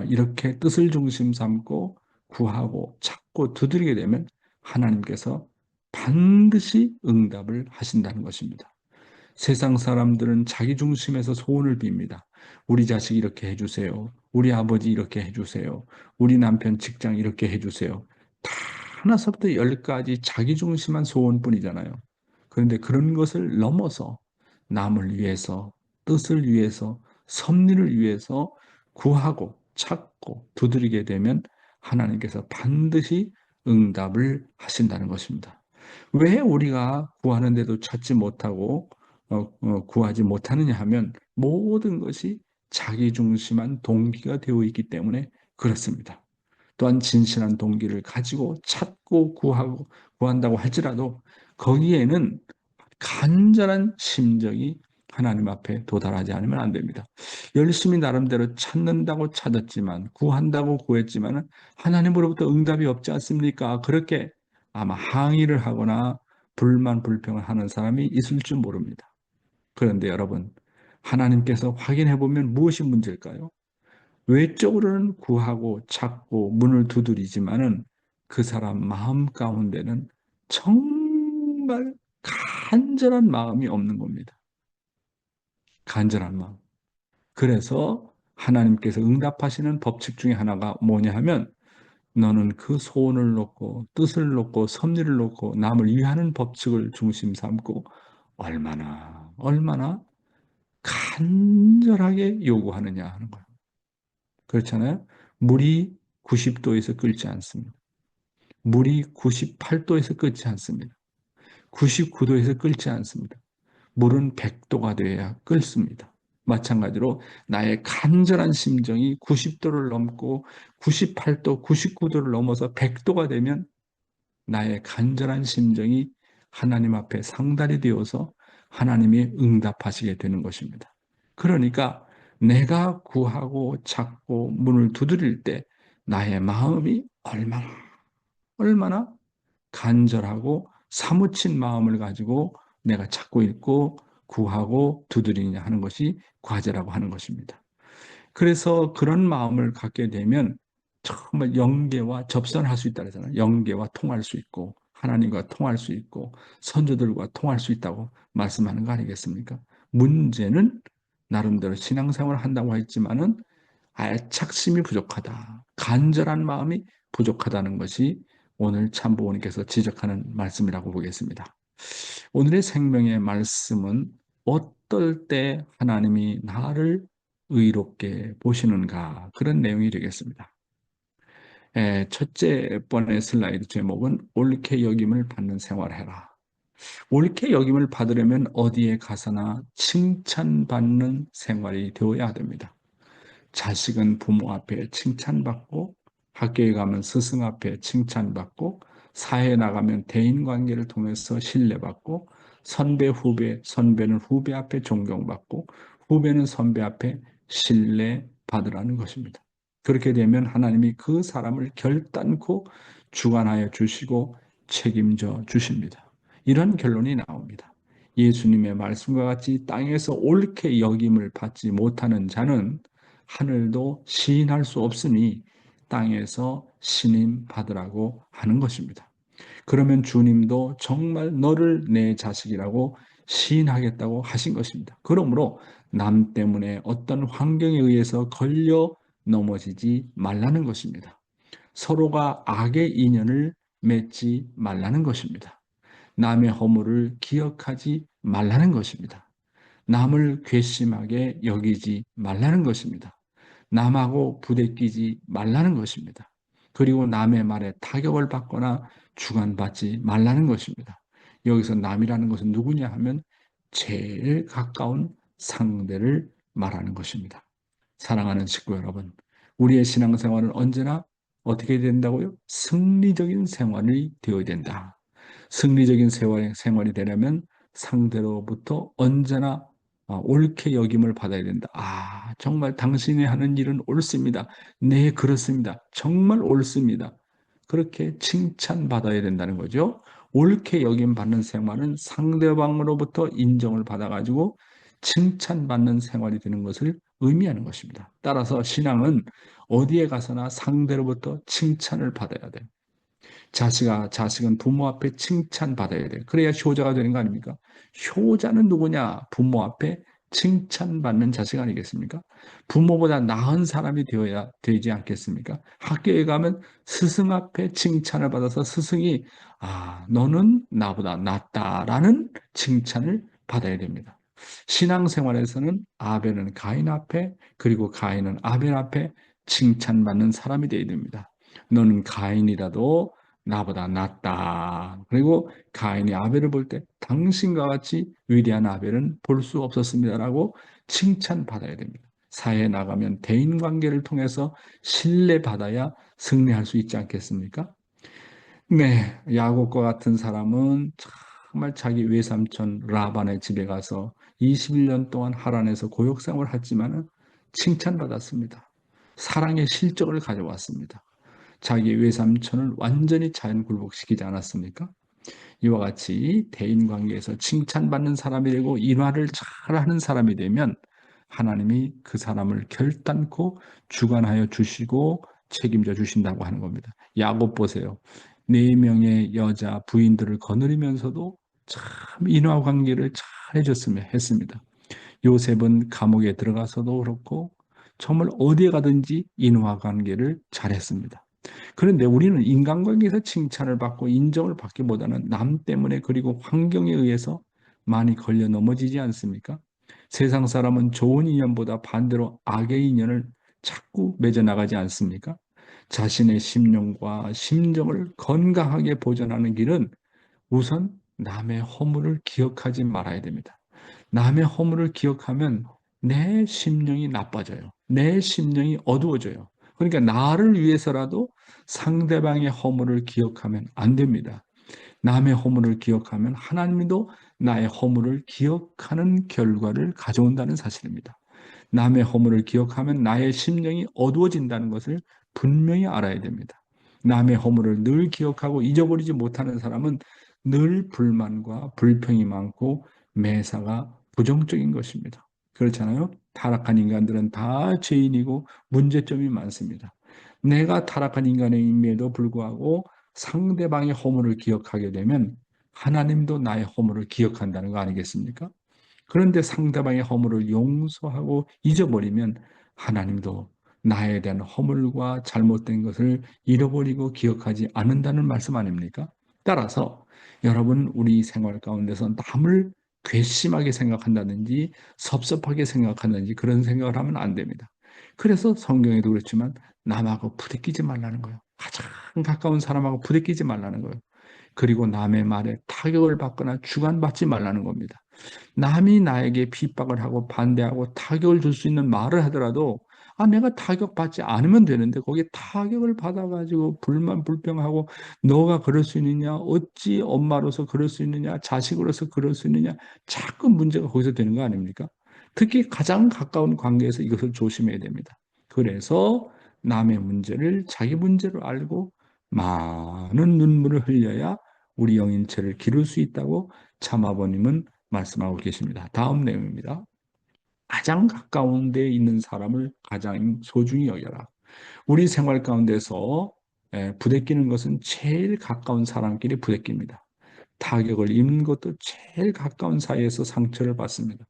이렇게 뜻을 중심 삼고 구하고 찾고 두드리게 되면 하나님께서 반드시 응답을 하신다는 것입니다. 세상 사람들은 자기 중심에서 소원을 빕니다. 우리 자식 이렇게 해주세요. 우리 아버지 이렇게 해주세요. 우리 남편 직장 이렇게 해주세요. 다 하나서부터 열까지 자기 중심한 소원뿐이잖아요. 그런데 그런 것을 넘어서 남을 위해서, 뜻을 위해서, 섭리를 위해서 구하고 찾고 두드리게 되면 하나님께서 반드시 응답을 하신다는 것입니다. 왜 우리가 구하는데도 찾지 못하고 구하지 못하느냐 하면 모든 것이 자기 중심한 동기가 되어 있기 때문에 그렇습니다. 또한 진실한 동기를 가지고 찾고 구한다고 할지라도 거기에는 간절한 심정이 하나님 앞에 도달하지 않으면 안 됩니다. 열심히 나름대로 찾는다고 찾았지만 구한다고 구했지만 하나님으로부터 응답이 없지 않습니까? 그렇게 아마 항의를 하거나 불만 불평을 하는 사람이 있을 줄 모릅니다. 그런데 여러분, 하나님께서 확인해 보면 무엇이 문제일까요? 외적으로는 구하고 찾고 문을 두드리지만은 그 사람 마음 가운데는 정말 간절한 마음이 없는 겁니다. 간절한 마음. 그래서 하나님께서 응답하시는 법칙 중에 하나가 뭐냐 하면 너는 그 소원을 놓고 뜻을 놓고 섭리를 놓고 남을 위하는 법칙을 중심 삼고 얼마나 간절하게 요구하느냐 하는 거예요. 그렇잖아요. 물이 90도에서 끓지 않습니다. 물이 98도에서 끓지 않습니다. 99도에서 끓지 않습니다. 물은 100도가 돼야 끓습니다. 마찬가지로 나의 간절한 심정이 90도를 넘고 98도, 99도를 넘어서 100도가 되면 나의 간절한 심정이 하나님 앞에 상달이 되어서 하나님이 응답하시게 되는 것입니다. 그러니까 내가 구하고 찾고 문을 두드릴 때 나의 마음이 얼마나 간절하고 사무친 마음을 가지고 내가 찾고 있고 구하고 두드리냐 하는 것이 과제라고 하는 것입니다. 그래서 그런 마음을 갖게 되면 정말 영계와 접선할 수 있다 그러잖아요. 영계와 통할 수 있고 하나님과 통할 수 있고 선조들과 통할 수 있다고 말씀하는 거 아니겠습니까? 문제는 나름대로 신앙생활을 한다고 했지만은 알착심이 부족하다. 간절한 마음이 부족하다는 것이 오늘 참부모님께서 지적하는 말씀이라고 보겠습니다. 오늘의 생명의 말씀은 어떨 때 하나님이 나를 의롭게 보시는가, 그런 내용이 되겠습니다. 첫째 번의 슬라이드 제목은 옳게 여김을 받는 생활해라. 옳게 여김을 받으려면 어디에 가서나 칭찬받는 생활이 되어야 됩니다. 자식은 부모 앞에 칭찬받고, 학교에 가면 스승 앞에 칭찬받고, 사회에 나가면 대인관계를 통해서 신뢰받고, 선배, 후배, 선배는 후배 앞에 존경받고, 후배는 선배 앞에 신뢰받으라는 것입니다. 그렇게 되면 하나님이 그 사람을 결단코 주관하여 주시고 책임져 주십니다. 이런 결론이 나옵니다. 예수님의 말씀과 같이 땅에서 옳게 여김을 받지 못하는 자는 하늘도 시인할 수 없으니 땅에서 신임 받으라고 하는 것입니다. 그러면 주님도 정말 너를 내 자식이라고 시인하겠다고 하신 것입니다. 그러므로 남 때문에 어떤 환경에 의해서 걸려 넘어지지 말라는 것입니다. 서로가 악의 인연을 맺지 말라는 것입니다. 남의 허물을 기억하지 말라는 것입니다. 남을 괘씸하게 여기지 말라는 것입니다. 남하고 부대끼지 말라는 것입니다. 그리고 남의 말에 타격을 받거나 주관받지 말라는 것입니다. 여기서 남이라는 것은 누구냐 하면 제일 가까운 상대를 말하는 것입니다. 사랑하는 식구 여러분, 우리의 신앙생활은 언제나 어떻게 된다고요? 승리적인 생활이 되어야 된다. 승리적인 생활이 되려면 상대로부터 언제나 옳게 여김을 받아야 된다. 정말 당신이 하는 일은 옳습니다. 네, 그렇습니다. 정말 옳습니다. 그렇게 칭찬받아야 된다는 거죠. 옳게 여김 받는 생활은 상대방으로부터 인정을 받아가지고 칭찬받는 생활이 되는 것을 의미하는 것입니다. 따라서 신앙은 어디에 가서나 상대로부터 칭찬을 받아야 돼요. 자식은 부모 앞에 칭찬받아야 돼요. 그래야 효자가 되는 거 아닙니까? 효자는 누구냐? 부모 앞에 칭찬받는 자식 아니겠습니까? 부모보다 나은 사람이 되어야 되지 않겠습니까? 학교에 가면 스승 앞에 칭찬을 받아서 스승이 너는 나보다 낫다라는 칭찬을 받아야 됩니다. 신앙생활에서는 아벨은 가인 앞에, 그리고 가인은 아벨 앞에 칭찬받는 사람이 되어야 됩니다. 너는 가인이라도 나보다 낫다. 그리고 가인이 아벨을 볼 때 당신과 같이 위대한 아벨은 볼 수 없었습니다라고 칭찬받아야 됩니다. 사회에 나가면 대인관계를 통해서 신뢰받아야 승리할 수 있지 않겠습니까? 네, 야곱과 같은 사람은 정말 자기 외삼촌 라반의 집에 가서 21년 동안 하란에서 고역생활을 했지만 칭찬받았습니다. 사랑의 실적을 가져왔습니다. 자기 외삼촌을 완전히 자연 굴복시키지 않았습니까? 이와 같이 대인관계에서 칭찬받는 사람이 되고 인화를 잘하는 사람이 되면 하나님이 그 사람을 결단코 주관하여 주시고 책임져 주신다고 하는 겁니다. 야곱 보세요. 4명의 여자 부인들을 거느리면서도 참 인화관계를 잘 해줬으면 했습니다. 요셉은 감옥에 들어가서도 그렇고 정말 어디에 가든지 인화관계를 잘했습니다. 그런데 우리는 인간관계에서 칭찬을 받고 인정을 받기보다는 남 때문에, 그리고 환경에 의해서 많이 걸려 넘어지지 않습니까? 세상 사람은 좋은 인연보다 반대로 악의 인연을 자꾸 맺어나가지 않습니까? 자신의 심령과 심정을 건강하게 보존하는 길은 우선 남의 허물을 기억하지 말아야 됩니다. 남의 허물을 기억하면 내 심령이 나빠져요. 내 심령이 어두워져요. 그러니까 나를 위해서라도 상대방의 허물을 기억하면 안 됩니다. 남의 허물을 기억하면 하나님도 나의 허물을 기억하는 결과를 가져온다는 사실입니다. 남의 허물을 기억하면 나의 심령이 어두워진다는 것을 분명히 알아야 됩니다. 남의 허물을 늘 기억하고 잊어버리지 못하는 사람은 늘 불만과 불평이 많고 매사가 부정적인 것입니다. 그렇잖아요? 타락한 인간들은 다 죄인이고 문제점이 많습니다. 내가 타락한 인간임에도 불구하고 상대방의 허물을 기억하게 되면 하나님도 나의 허물을 기억한다는 거 아니겠습니까? 그런데 상대방의 허물을 용서하고 잊어버리면 하나님도 나에 대한 허물과 잘못된 것을 잃어버리고 기억하지 않는다는 말씀 아닙니까? 따라서 여러분 우리 생활 가운데서 남을 괘씸하게 생각한다든지 섭섭하게 생각한다든지 그런 생각을 하면 안 됩니다. 그래서 성경에도 그렇지만 남하고 부대끼지 말라는 거예요. 가장 가까운 사람하고 부대끼지 말라는 거예요. 그리고 남의 말에 타격을 받거나 주관받지 말라는 겁니다. 남이 나에게 핍박을 하고 반대하고 타격을 줄 수 있는 말을 하더라도 내가 타격받지 않으면 되는데 거기에 타격을 받아가지고 불만 불평하고 너가 그럴 수 있느냐 어찌 엄마로서 그럴 수 있느냐 자식으로서 그럴 수 있느냐 자꾸 문제가 거기서 되는 거 아닙니까? 특히 가장 가까운 관계에서 이것을 조심해야 됩니다. 그래서 남의 문제를 자기 문제로 알고 많은 눈물을 흘려야 우리 영인체를 기를 수 있다고 참 아버님은 말씀하고 계십니다. 다음 내용입니다. 가장 가까운 데 있는 사람을 가장 소중히 여겨라. 우리 생활 가운데서 부대끼는 것은 제일 가까운 사람끼리 부대낍니다. 타격을 입는 것도 제일 가까운 사이에서 상처를 받습니다.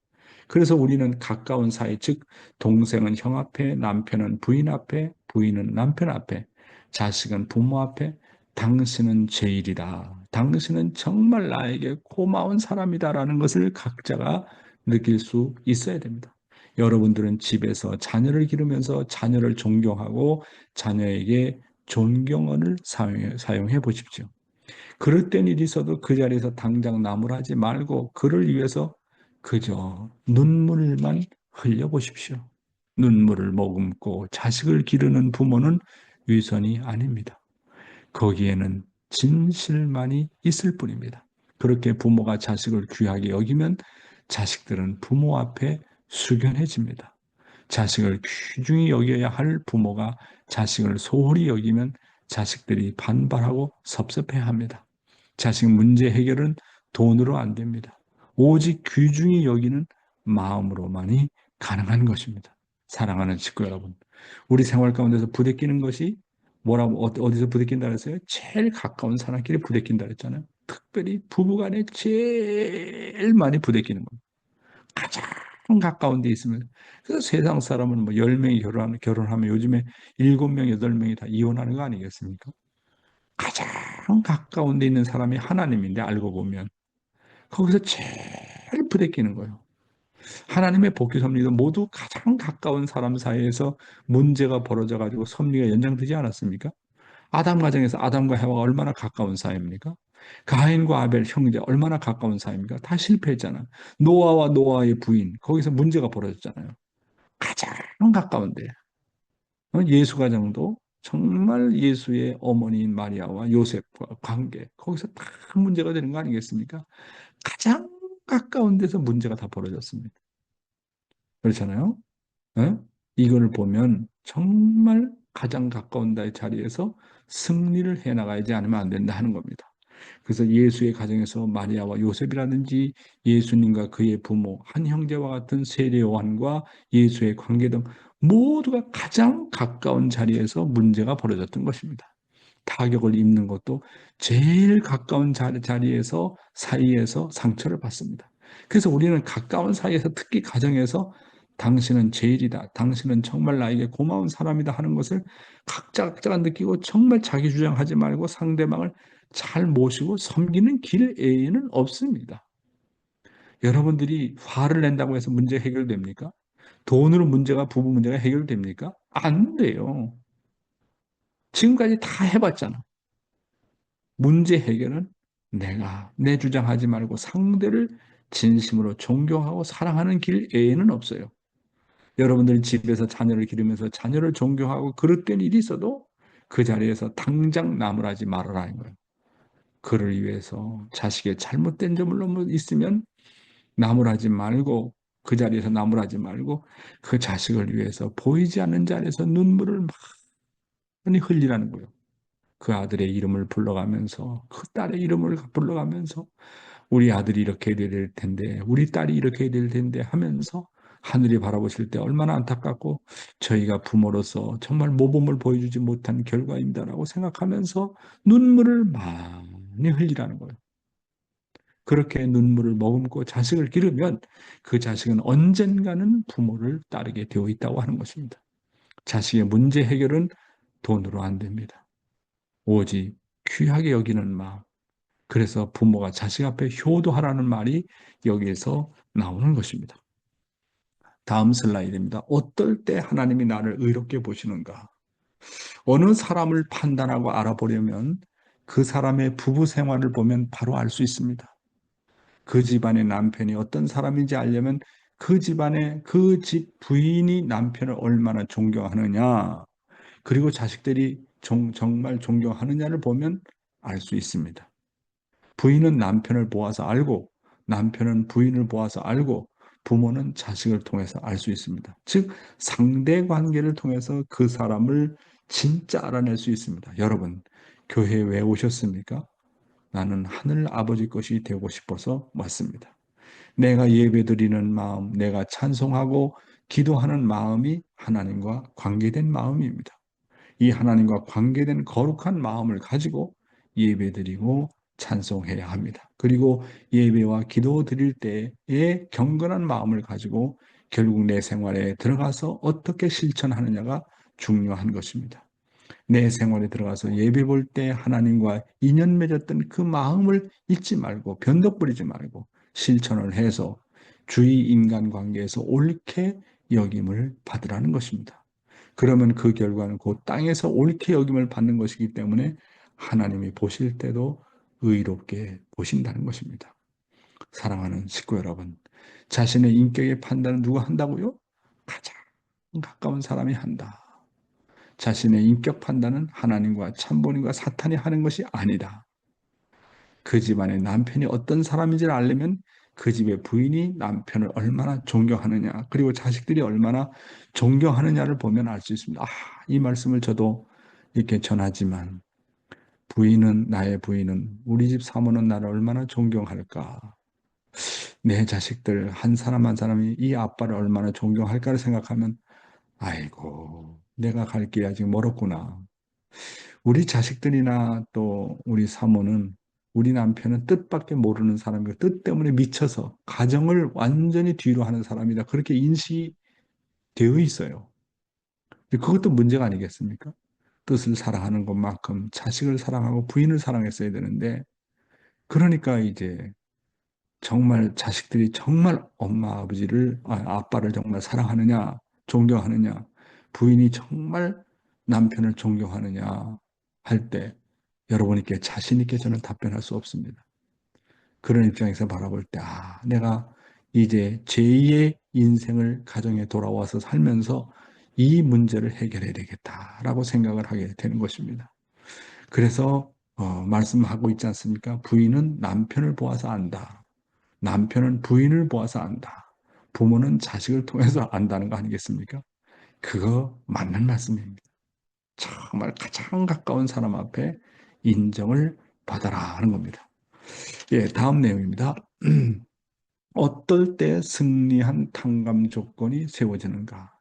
그래서 우리는 가까운 사이, 즉 동생은 형 앞에, 남편은 부인 앞에, 부인은 남편 앞에, 자식은 부모 앞에 당신은 제일이다. 당신은 정말 나에게 고마운 사람이다라는 것을 각자가 느낄 수 있어야 됩니다. 여러분들은 집에서 자녀를 기르면서 자녀를 존경하고 자녀에게 존경어를 사용해 보십시오. 그럴 땐 일이 있어도 그 자리에서 당장 나무라지 말고 그를 위해서 그저 눈물만 흘려보십시오. 눈물을 머금고 자식을 기르는 부모는 위선이 아닙니다. 거기에는 진실만이 있을 뿐입니다. 그렇게 부모가 자식을 귀하게 여기면 자식들은 부모 앞에 숙연해집니다. 자식을 귀중히 여겨야 할 부모가 자식을 소홀히 여기면 자식들이 반발하고 섭섭해합니다. 자식 문제 해결은 돈으로 안 됩니다. 오직 귀중히 여기는 마음으로만이 가능한 것입니다. 사랑하는 식구 여러분, 우리 생활 가운데서 부대끼는 것이 뭐라고 어디서 부대낀다 그랬어요? 제일 가까운 사람끼리 부대낀다 그랬잖아요. 특별히 부부간에 제일 많이 부대끼는 겁니다. 가장 가까운 데 있으면. 그래서 세상 사람은 뭐 10명이 결혼하면 요즘에 7명, 8명이 다 이혼하는 거 아니겠습니까? 가장 가까운 데 있는 사람이 하나님인데 알고 보면 거기서 제일 부대끼는 거예요. 하나님의 복귀 섭리도 모두 가장 가까운 사람 사이에서 문제가 벌어져 가지고 섭리가 연장되지 않았습니까? 아담 가정에서 아담과 해와가 얼마나 가까운 사이입니까? 가인과 아벨 형제 얼마나 가까운 사이입니까? 다 실패했잖아. 노아와 노아의 부인 거기서 문제가 벌어졌잖아요. 가장 가까운데 예수 가정도 정말 예수의 어머니인 마리아와 요셉과 관계 거기서 다 문제가 되는 거 아니겠습니까? 가장 가까운 데서 문제가 다 벌어졌습니다. 그렇잖아요. 예? 이걸 보면 정말 가장 가까운 나의 자리에서 승리를 해나가지 않으면 안 된다 하는 겁니다. 그래서 예수의 가정에서 마리아와 요셉이라든지 예수님과 그의 부모, 한 형제와 같은 세례 요한과 예수의 관계 등 모두가 가장 가까운 자리에서 문제가 벌어졌던 것입니다. 타격을 입는 것도 제일 가까운 자리에서 사이에서 상처를 받습니다. 그래서 우리는 가까운 사이에서 특히 가정에서 당신은 제일이다. 당신은 정말 나에게 고마운 사람이다 하는 것을 각자가 느끼고 정말 자기 주장하지 말고 상대방을 잘 모시고 섬기는 길 외에는 없습니다. 여러분들이 화를 낸다고 해서 문제 해결됩니까? 돈으로 부부 문제가 해결됩니까? 안 돼요. 지금까지 다 해봤잖아. 문제 해결은 내가 내 주장하지 말고 상대를 진심으로 존경하고 사랑하는 길 외에는 없어요. 여러분들이 집에서 자녀를 기르면서 자녀를 존경하고 그릇된 일이 있어도 그 자리에서 당장 나무라지 말아라는 거예요. 그를 위해서 자식의 잘못된 점을 너무 있으면 나무라지 말고 그 자리에서 나무라지 말고 그 자식을 위해서 보이지 않는 자리에서 눈물을 많이 흘리라는 거예요. 그 아들의 이름을 불러가면서, 그 딸의 이름을 불러가면서 우리 아들이 이렇게 될 텐데, 우리 딸이 이렇게 될 텐데 하면서 하늘이 바라보실 때 얼마나 안타깝고 저희가 부모로서 정말 모범을 보여주지 못한 결과입니다라고 생각하면서 눈물을 많이 흘리라는 거예요. 그렇게 눈물을 머금고 자식을 기르면 그 자식은 언젠가는 부모를 따르게 되어 있다고 하는 것입니다. 자식의 문제 해결은 돈으로 안 됩니다. 오직 귀하게 여기는 마음. 그래서 부모가 자식 앞에 효도하라는 말이 여기에서 나오는 것입니다. 다음 슬라이드입니다. 어떨 때 하나님이 나를 의롭게 보시는가? 어느 사람을 판단하고 알아보려면 그 사람의 부부 생활을 보면 바로 알 수 있습니다. 그 집안의 남편이 어떤 사람인지 알려면 그 집안의 그 집 부인이 남편을 얼마나 존경하느냐, 그리고 자식들이 정말 존경하느냐를 보면 알 수 있습니다. 부인은 남편을 보아서 알고, 남편은 부인을 보아서 알고, 부모는 자식을 통해서 알 수 있습니다. 즉, 상대 관계를 통해서 그 사람을 진짜 알아낼 수 있습니다. 여러분, 교회에 왜 오셨습니까? 나는 하늘 아버지 것이 되고 싶어서 왔습니다. 내가 예배드리는 마음, 내가 찬송하고 기도하는 마음이 하나님과 관계된 마음입니다. 이 하나님과 관계된 거룩한 마음을 가지고 예배드리고 찬송해야 합니다. 그리고 예배와 기도 드릴 때에 경건한 마음을 가지고 결국 내 생활에 들어가서 어떻게 실천하느냐가 중요한 것입니다. 내 생활에 들어가서 예배 볼 때 하나님과 인연 맺었던 그 마음을 잊지 말고 변덕부리지 말고 실천을 해서 주위 인간관계에서 옳게 여김을 받으라는 것입니다. 그러면 그 결과는 그 땅에서 옳게 여김을 받는 것이기 때문에 하나님이 보실 때도 의롭게 보신다는 것입니다. 사랑하는 식구 여러분, 자신의 인격의 판단은 누가 한다고요? 가장 가까운 사람이 한다. 자신의 인격 판단은 하나님과 참본인과 사탄이 하는 것이 아니다. 그 집안의 남편이 어떤 사람인지를 알려면 그 집의 부인이 남편을 얼마나 존경하느냐, 그리고 자식들이 얼마나 존경하느냐를 보면 알 수 있습니다. 이 말씀을 저도 이렇게 전하지만 나의 부인은, 우리 집 사모는 나를 얼마나 존경할까? 내 자식들 한 사람 한 사람이 이 아빠를 얼마나 존경할까를 생각하면 아이고, 내가 갈 길이 아직 멀었구나. 우리 자식들이나 또 우리 사모는, 우리 남편은 뜻밖에 모르는 사람이고 뜻 때문에 미쳐서 가정을 완전히 뒤로 하는 사람이다. 그렇게 인식이 되어 있어요. 그것도 문제가 아니겠습니까? 뜻을 사랑하는 것만큼 자식을 사랑하고 부인을 사랑했어야 되는데, 그러니까 이제 정말 자식들이 정말 엄마 아버지를, 아빠를 정말 사랑하느냐, 존경하느냐, 부인이 정말 남편을 존경하느냐 할 때 여러분께 자신 있게 저는 답변할 수 없습니다. 그런 입장에서 바라볼 때, 내가 이제 제2의 인생을 가정에 돌아와서 살면서 이 문제를 해결해야 되겠다라고 생각을 하게 되는 것입니다. 그래서 말씀하고 있지 않습니까? 부인은 남편을 보아서 안다. 남편은 부인을 보아서 안다. 부모는 자식을 통해서 안다는 거 아니겠습니까? 그거 맞는 말씀입니다. 정말 가장 가까운 사람 앞에 인정을 받아라 하는 겁니다. 예, 다음 내용입니다. 어떨 때 승리한 탕감 조건이 세워지는가?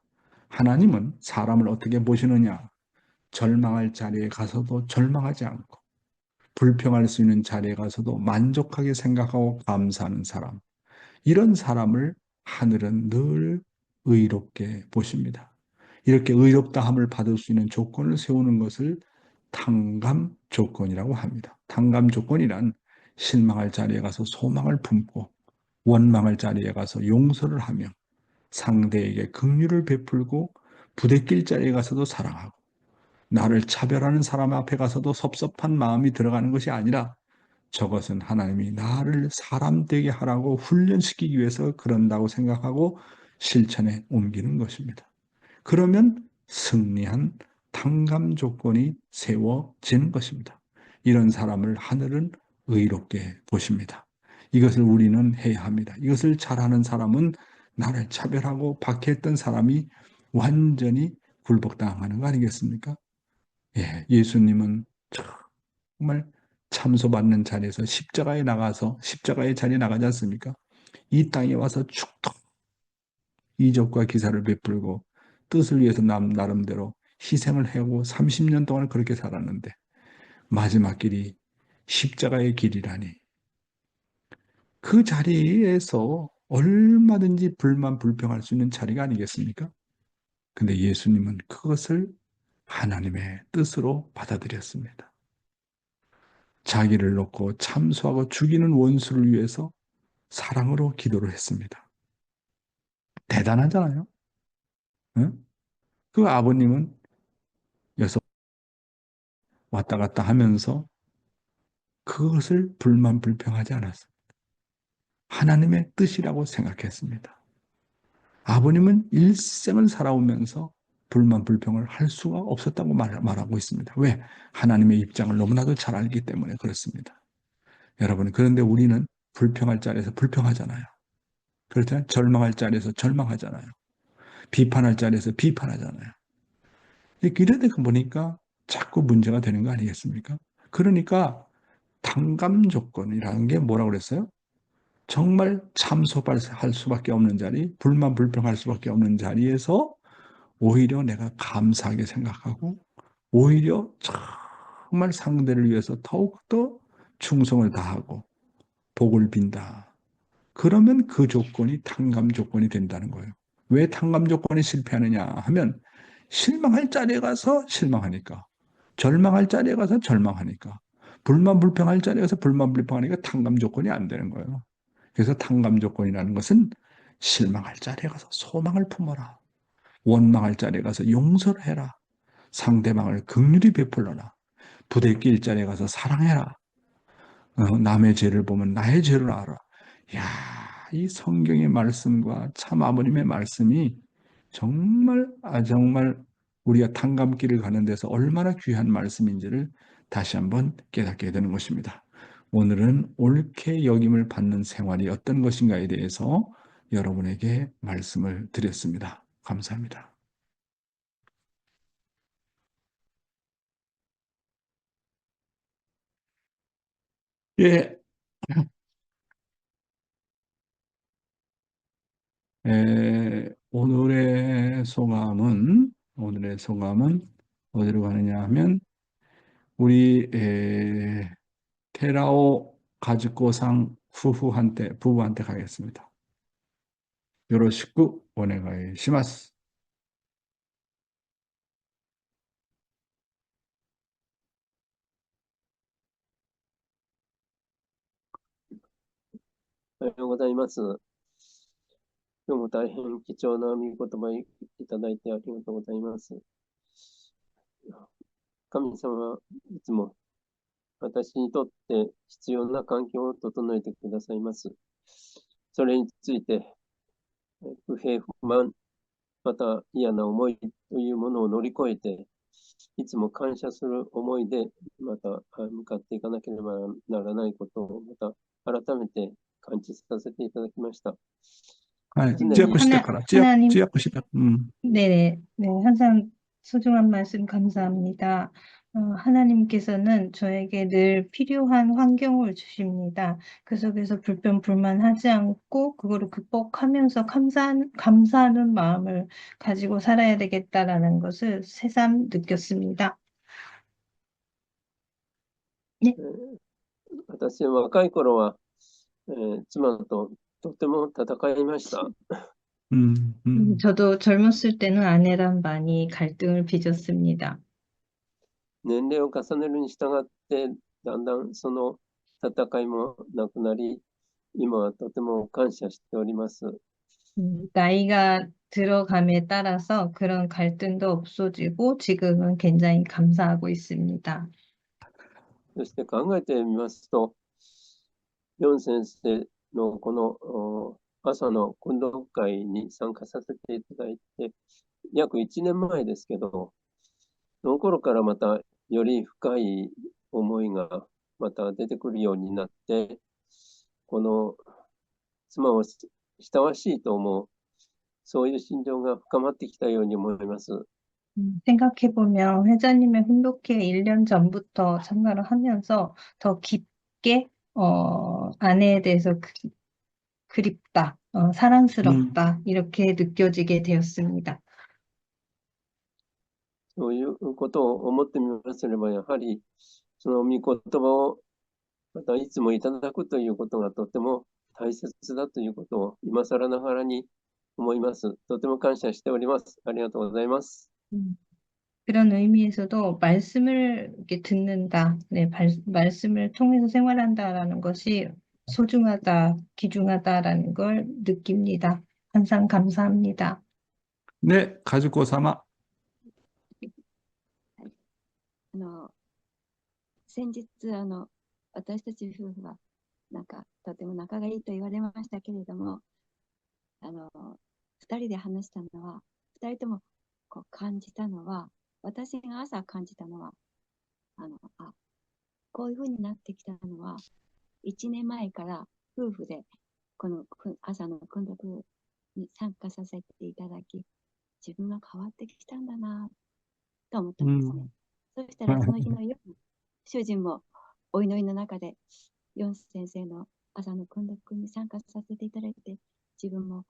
하나님은 사람을 어떻게 보시느냐? 절망할 자리에 가서도 절망하지 않고, 불평할 수 있는 자리에 가서도 만족하게 생각하고 감사하는 사람. 이런 사람을 하늘은 늘 의롭게 보십니다. 이렇게 의롭다함을 받을 수 있는 조건을 세우는 것을 탕감 조건이라고 합니다. 탕감 조건이란 실망할 자리에 가서 소망을 품고, 원망할 자리에 가서 용서를 하며, 상대에게 긍휼을 베풀고, 부대낄 자리에 가서도 사랑하고, 나를 차별하는 사람 앞에 가서도 섭섭한 마음이 들어가는 것이 아니라, 저것은 하나님이 나를 사람 되게 하라고 훈련시키기 위해서 그런다고 생각하고 실천에 옮기는 것입니다. 그러면 승리한 탕감 조건이 세워지는 것입니다. 이런 사람을 하늘은 의롭게 보십니다. 이것을 우리는 해야 합니다. 이것을 잘하는 사람은 나를 차별하고 박해했던 사람이 완전히 굴복당하는 거 아니겠습니까? 예, 예수님은 정말 참소받는 자리에서 십자가의 자리에 나가지 않습니까? 이 땅에 와서 죽도록 이적과 기사를 베풀고 뜻을 위해서 나름대로 희생을 하고 30년 동안 그렇게 살았는데 마지막 길이 십자가의 길이라니 그 자리에서 얼마든지 불평할 수 있는 자리가 아니겠습니까? 근데 예수님은 그것을 하나님의 뜻으로 받아들였습니다. 자기를 놓고 참소하고 죽이는 원수를 위해서 사랑으로 기도를 했습니다. 대단하잖아요. 응? 그 아버님은 여섯 왔다 갔다 하면서 그것을 불평하지 않았습니다. 하나님의 뜻이라고 생각했습니다. 아버님은 일생을 살아오면서 불평을 할 수가 없었다고 말하고 있습니다. 왜? 하나님의 입장을 너무나도 잘 알기 때문에 그렇습니다. 여러분, 그런데 우리는 불평할 자리에서 불평하잖아요. 그렇잖아요. 절망할 자리에서 절망하잖아요. 비판할 자리에서 비판하잖아요. 이러다 보니까 자꾸 문제가 되는 거 아니겠습니까? 그러니까 당감 조건이라는 게 뭐라고 그랬어요? 정말 참소할 수밖에 없는 자리, 불평할 수밖에 없는 자리에서 오히려 내가 감사하게 생각하고 오히려 정말 상대를 위해서 더욱더 충성을 다하고 복을 빈다. 그러면 그 조건이 탕감 조건이 된다는 거예요. 왜 탕감 조건이 실패하느냐 하면 실망할 자리에 가서 실망하니까 절망할 자리에 가서 절망하니까 불평할 자리에 가서 불평하니까 탕감 조건이 안 되는 거예요. 그래서 탕감 조건이라는 것은 실망할 자리에 가서 소망을 품어라. 원망할 자리에 가서 용서를 해라. 상대방을 긍휼히 베풀어라. 부대낄 자리에 가서 사랑해라. 남의 죄를 보면 나의 죄를 알아. 야, 이 성경의 말씀과 참 아버님의 말씀이 정말 우리가 탕감길을 가는 데서 얼마나 귀한 말씀인지를 다시 한번 깨닫게 되는 것입니다. 오늘은 옳게 여김을 받는 생활이 어떤 것인가에 대해서 여러분에게 말씀을 드렸습니다. 감사합니다. 예, 오늘의 소감은 어디로 가느냐 하면 우리 테라오 가즈코상 부부한테 가겠습니다. 요로시쿠 오네가이 시마스. おはようございます。今日も大変貴重な御言葉いただいてありがとうございます。神様はいつも私にとって必要な環境を整えてくださいます。それについて、不平不満、また嫌な思いというものを乗り越えて、いつも感謝する思いで、また向かっていかなければならないことを、また改めて感じさせていただきました。 찌약고 시작하라. 하나님, 찌약고 시작. 네네, 네, 항상 소중한 말씀 감사합니다. 하나님께서는 저에게 늘 필요한 환경을 주십니다. 그 속에서 불평불만하지 않고 그거를 극복하면서 감사하는 마음을 가지고 살아야 되겠다라는 것을 새삼 느꼈습니다. 네. 私は若い頃は、妻ととても戦いました。 저도 젊었을 때는 아내랑 많이 갈등을 빚었습니다. 年齢を重ねるに従って、だんだんその戦いもなくなり、今はとても感謝しております。 나이가 들어감에 따라서 그런 갈등도 없어지고 지금은 굉장히 감사하고 있습니다. そして考えてみますと、ヨン先生のこの朝の訓読会に参加させていただいて、約1年前ですけど、その頃からまたより深い思いがまた出てくるようになって、この妻を親しいと思う、そういう心情が深まってきたように思います。 생각해보면 회장님의 훈독회 1년 전부터 참가를 하면서 더 깊게 아내에 대해서 그립다, 음, 사랑스럽다 이렇게 느껴지게 되었습니다. そういうことを思ってみますれば、やはり、その御言葉をまたいつもいただくということがとても大切だということを今更ながらに思います。とても感謝しております。ありがとうございます。 그런 의미에서도 말씀을 이렇게 듣는다, 네, 말씀을 통해서 생활한다라는 것이 소중하다, 귀중하다라는 걸 느낍니다. 항상 감사합니다. 네, 가지고様. あの、先日、私たち夫婦は、とても仲がいいと言われましたけれども、二人で話したのは、二人ともこう感じたのは、私が朝感じたのは、こういうふうになってきたのは、1年前から夫婦で、この朝の訓読に参加させていただき、自分が変わってきたんだなと思ったんですね。そしたらその日の夜、主人もお祈りの中で、ヨン先生の朝の訓読に参加させていただいて、自分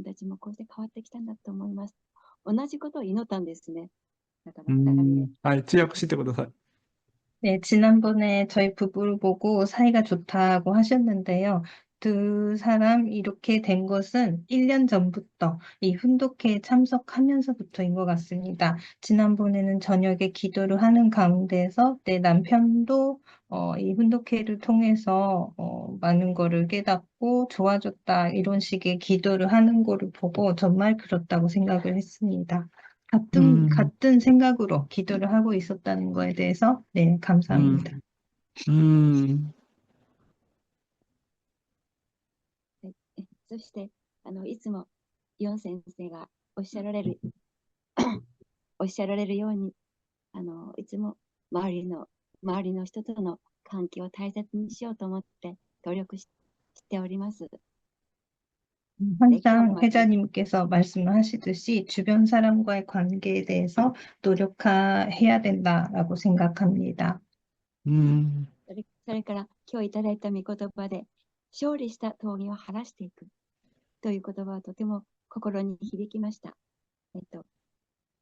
たちもこうして変わってきたんだと思います。同じことを祈ったんですね。だから二人で。はい、通訳してください. 네, 지난번에 저희 부부를 보고 사이가 좋다고 하셨는데요. 두 사람 이렇게 된 것은 1년 전부터 이 훈독회에 참석하면서부터인 것 같습니다. 지난번에는 저녁에 기도를 하는 가운데서 내 남편도 이 훈독회를 통해서 많은 거를 깨닫고 좋아졌다 이런 식의 기도를 하는 거를 보고 정말 그렇다고 생각을 했습니다. 같은 생각으로 기도를 하고 있었다는 거에 대해서, 네, 감사합니다. 음, そして、いつもヨン先生がおっしゃられるように、いつも周りの人との関係を大切にしようと思って努力しております。 항상 회장님께서 말씀하시듯이 주변 사람과의 관계에 대해서 노력해야 된다라고 생각합니다. それから今日いただいた御言葉で、勝利した峠を晴らしていくという言葉はとても心に響きました。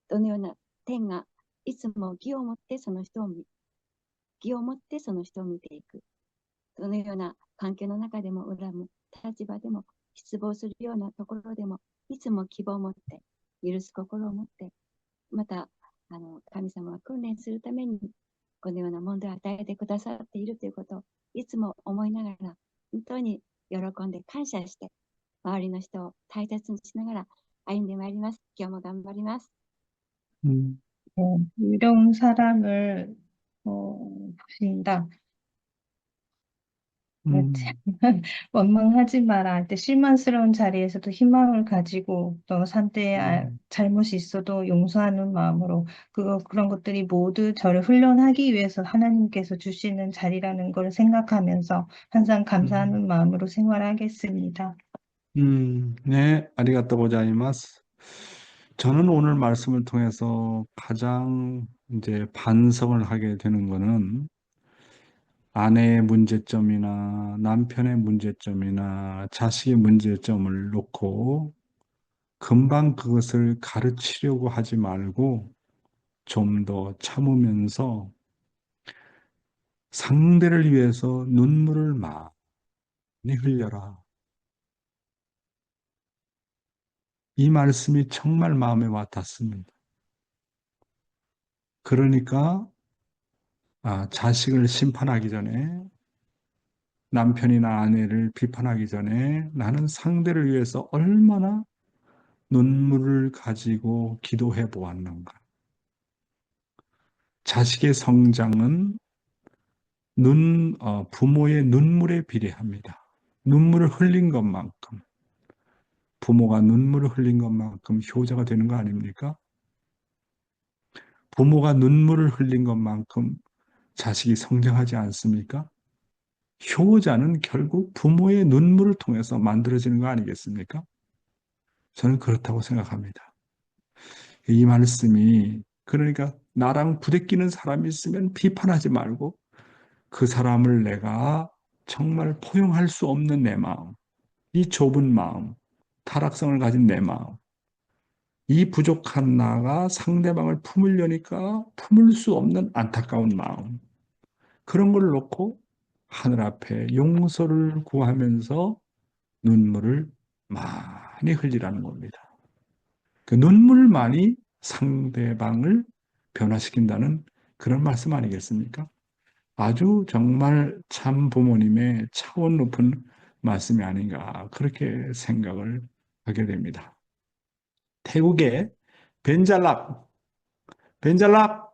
どのような点がいつも義を持ってその人を見ていく。どのような環境の中でも恨む立場でも失望するようなところでもいつも希望を持って許す心を持って、また神様は訓練するためにこのような問題を与えてくださっているということをいつも思いながら、本当に喜んで感謝して周りの人を大切にしながら歩んでまいります。今日も頑張ります。 이런 사람을 보신다. 원망하지 마라. 할 때 실망스러운 자리에서도 희망을 가지고 또 상대의 잘못이 있어도 용서하는 마음으로 그런 것들이 모두 저를 훈련하기 위해서 하나님께서 주시는 자리라는 걸 생각하면서 항상 감사하는 마음으로 생활하겠습니다. 네, 아리가또 고자이마스. 저는 오늘 말씀을 통해서 가장 이제 반성을 하게 되는 거는 아내의 문제점이나 남편의 문제점이나 자식의 문제점을 놓고 금방 그것을 가르치려고 하지 말고 좀 더 참으면서 상대를 위해서 눈물을 많이 흘려라. 이 말씀이 정말 마음에 와닿습니다. 그러니까 자식을 심판하기 전에 남편이나 아내를 비판하기 전에 나는 상대를 위해서 얼마나 눈물을 가지고 기도해 보았는가. 자식의 성장은 부모의 눈물에 비례합니다. 눈물을 흘린 것만큼, 부모가 눈물을 흘린 것만큼 효자가 되는 거 아닙니까? 부모가 눈물을 흘린 것만큼 자식이 성장하지 않습니까? 효자는 결국 부모의 눈물을 통해서 만들어지는 거 아니겠습니까? 저는 그렇다고 생각합니다. 이 말씀이 그러니까 나랑 부대끼는 사람이 있으면 비판하지 말고 그 사람을 내가 정말 포용할 수 없는 내 마음, 이 좁은 마음, 타락성을 가진 내 마음, 이 부족한 나가 상대방을 품으려니까 품을 수 없는 안타까운 마음, 그런 걸 놓고 하늘 앞에 용서를 구하면서 눈물을 많이 흘리라는 겁니다. 그 눈물만이 상대방을 변화시킨다는 그런 말씀 아니겠습니까? 아주 정말 참 부모님의 차원 높은 말씀이 아닌가 그렇게 생각을 하게 됩니다. 태국의 벤잘락, 벤잘락,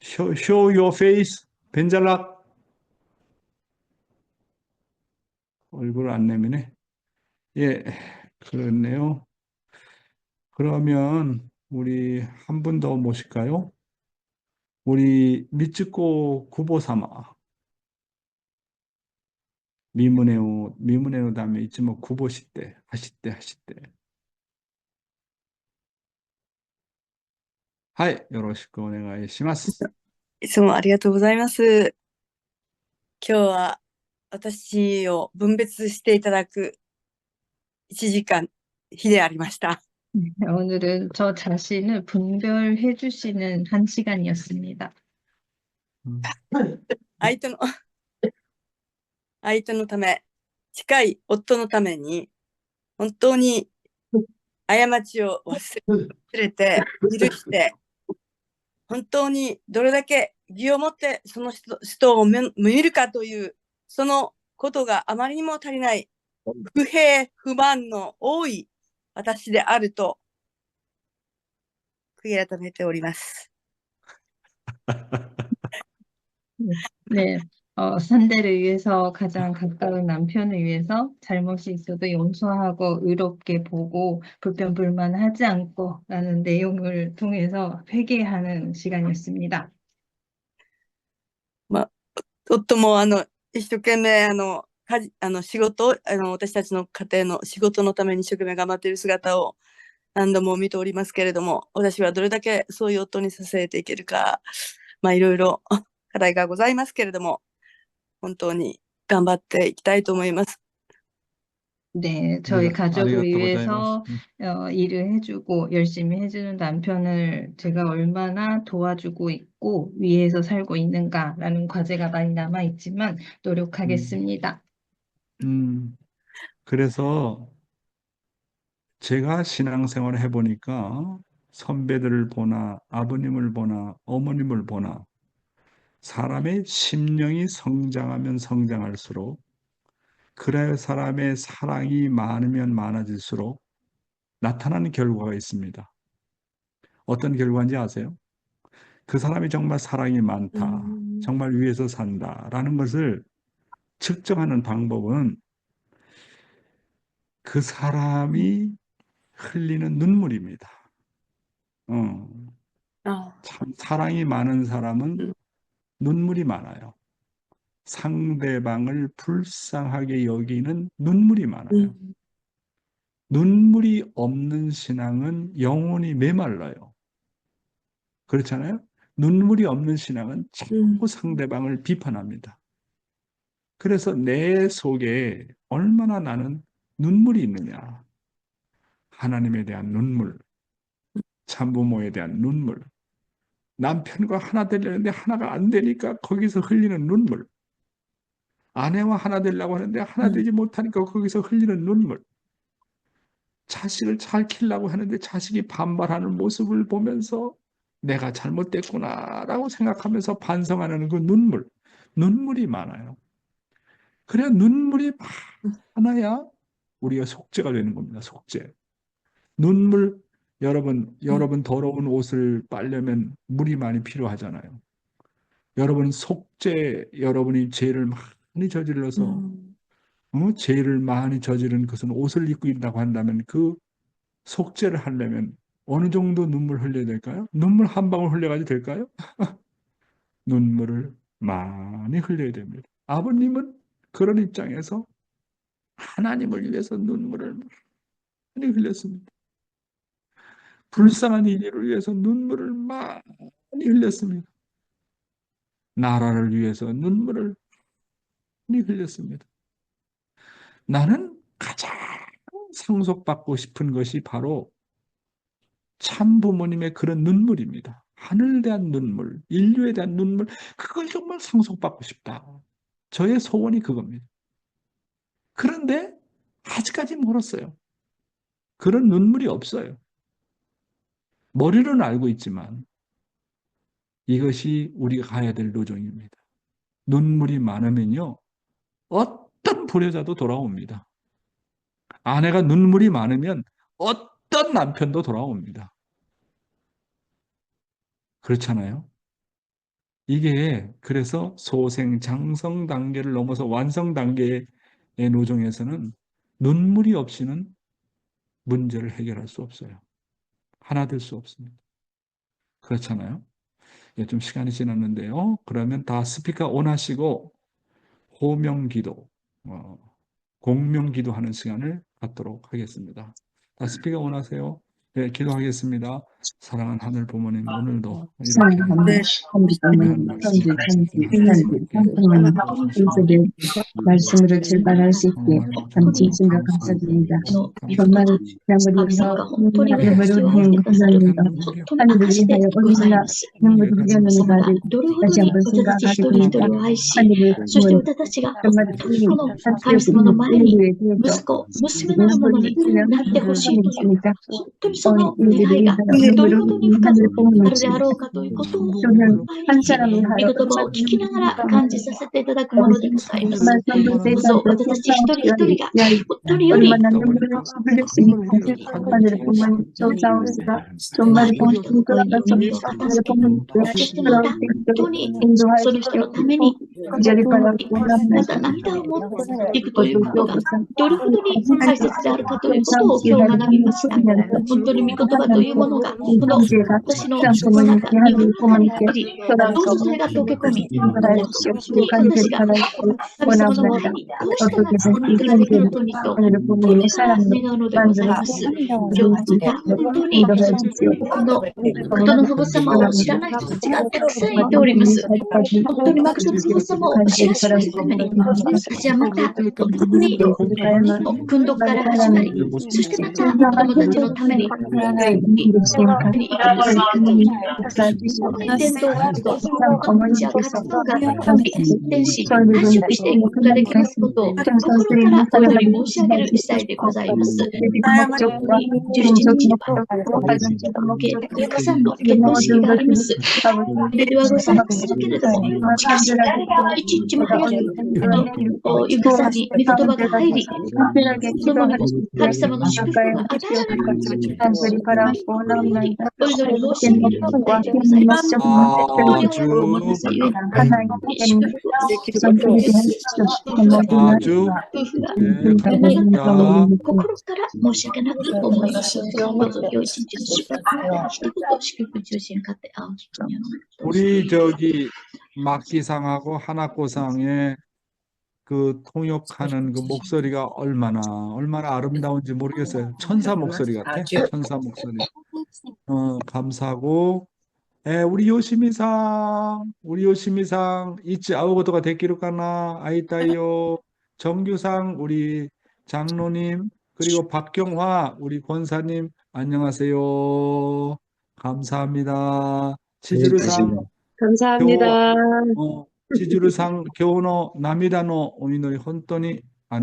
show your face, 벤잘락, 얼굴 안 내미네. 예, 그렇네요. 그러면 우리 한 분 더 모실까요? 우리 미츠코 구보사마, 미무네오 다음에 이츠모 구보시대, 하시대. はい、よろしくお願いします。いつもありがとうございます。今日は私を分別していただく1時間日でありました。 오늘은 저 자신을 분별해 주시는 한 시간이었습니다. 相手のため、近い夫のために、本当に過ちを忘れて、許して、本当にどれだけ義を持ってその人を見るかという、そのことがあまりにも足りない、不平不満の多い私であると、悔い改めております。 네, 상대를 위해서 가장 가까운 남편을 위해서 잘못이 있어도 용서하고 의롭게 보고 불평불만하지 않고 라는 내용을 통해서 회개하는 시간이었습니다. 夫も一生懸命仕事、私たちの家庭の仕事のために一生懸命頑張っている姿を何度も見ておりますけれども、私はどれだけそういう夫に支えていけるか、いろいろ課題がございますけれども、本当に頑張っていきたいと思います。 네, 저희 가족을 아리가또 위해서 고자이마스. 일을 해주고 열심히 해주는 남편을 제가 얼마나 도와주고 있고 위해서 살고 있는가라는 과제가 많이 남아있지만 노력하겠습니다. 그래서 제가 신앙생활을 해보니까 선배들을 보나 아버님을 보나 어머님을 보나 사람의 심령이 성장하면 성장할수록 그 사람의 사랑이 많으면 많아질수록 나타나는 결과가 있습니다. 어떤 결과인지 아세요? 그 사람이 정말 사랑이 많다, 정말 위해서 산다라는 것을 측정하는 방법은 그 사람이 흘리는 눈물입니다. 참 사랑이 많은 사람은 눈물이 많아요. 상대방을 불쌍하게 여기는 눈물이 많아요. 눈물이 없는 신앙은 영혼이 메말라요. 그렇잖아요? 눈물이 없는 신앙은 자꾸 상대방을 비판합니다. 그래서 내 속에 얼마나 나는 눈물이 있느냐. 하나님에 대한 눈물, 참부모에 대한 눈물, 남편과 하나 되려는데 하나가 안 되니까 거기서 흘리는 눈물, 아내와 하나 되려고 하는데 하나 되지 못하니까 거기서 흘리는 눈물, 자식을 잘 키우려고 하는데 자식이 반발하는 모습을 보면서 내가 잘못됐구나라고 생각하면서 반성하는 그 눈물이 많아요. 그래야 눈물이 많아야 우리가 속죄가 되는 겁니다. 속죄. 눈물, 여러분 더러운 옷을 빨려면 물이 많이 필요하잖아요. 여러분 속죄, 여러분이 죄를 많이 저질러서 죄를 많이 저지른 것은 옷을 입고 있다고 한다면 그 속죄를 하려면 어느 정도 눈물 흘려야 될까요? 눈물 한 방울 흘려가지고 될까요? 눈물을 많이 흘려야 됩니다. 아버님은 그런 입장에서 하나님을 위해서 눈물을 많이 흘렸습니다. 불쌍한 이들을 위해서 눈물을 많이 흘렸습니다. 나라를 위해서 눈물을 많이 흘렸습니다. 나는 가장 상속받고 싶은 것이 바로 참 부모님의 그런 눈물입니다. 하늘에 대한 눈물, 인류에 대한 눈물, 그걸 정말 상속받고 싶다. 저의 소원이 그겁니다. 그런데 아직까지 멀었어요. 그런 눈물이 없어요. 머리로는 알고 있지만 이것이 우리가 가야 될 노정입니다. 눈물이 많으면요, 어떤 불효자도 돌아옵니다. 아내가 눈물이 많으면 어떤 남편도 돌아옵니다. 그렇잖아요? 이게 그래서 소생, 장성 단계를 넘어서 완성 단계의 노정에서는 눈물이 없이는 문제를 해결할 수 없어요. 하나 될 수 없습니다. 그렇잖아요? 예, 좀 시간이 지났는데요. 그러면 다 스피커 온 하시고 호명기도, 공명기도하는 시간을 갖도록 하겠습니다. 다 스피커 온 하세요. 네, 기도하겠습니다. 사랑하는 하늘 부모님, 오늘도 이렇게 네. 말씀으로 출발할 수 있게 참 진심으로 감사드립니다. 정말 눈물이 흘렸습니다. 하늘을 위하여 얼마나 눈물이 흘렸는가를 다시 한번 생각하게 됩니다. 하늘을 정말 인류에 대해서 눈물이 흘렸습니다. 인류들이 하늘을 보는 한 사람을 하여 얼마나 눈물을 흘렸으니까 하늘을 보면 조사오스가 정말 본심이 돌아가서 하늘을 보는 인도하여 주시옵소서. 구절이 바라고 합니다. いくということがどれほどに大切であるかということを今日学びました。本当に御言葉というものがこの私の中にあり、どうぞそれが溶け込み、私が神様の前にこうしたらいくらできることにと、これから願うのでございます。今日はまた本当にこの誠の父母様を知らない人たちがたくさんいております。本当に誠の父母様を知らしめるために、私はまた本当に訓読から始まり、そしてまた子供たちのために、伝統活動、活動が発展し、繁殖していくことができますことを、心からお祈り申し上げる次第でございます。17日、ゆかさんの結婚式があります。ではございますけれども、しかし、一日も早く、ゆかさんに御言葉が入り、その神様の祝福が与えられるお祈り申し上げる次第でございます。どういう心を持たせゆえに、祝福を夫婦が心から申し訳なく思います。どうぞ良い一日の祝福、一言祝福中心勝手青木君の 우리 저기 막기상하고 하나꼬상의 그 통역하는 그 목소리가 얼마나 아름다운지 모르겠어요. 천사 목소리 같아. 천사 목소리. 감사하고. 우리 요시미상 이치 아우고도가 데키루 까나 아이따이요. 정규상 우리 장로님 그리고 박경화 우리 권사님 안녕하세요. 감사합니다. 치즈루상 감사합니다. 치즈루상 교노 나미다노 오이노리 혼돈이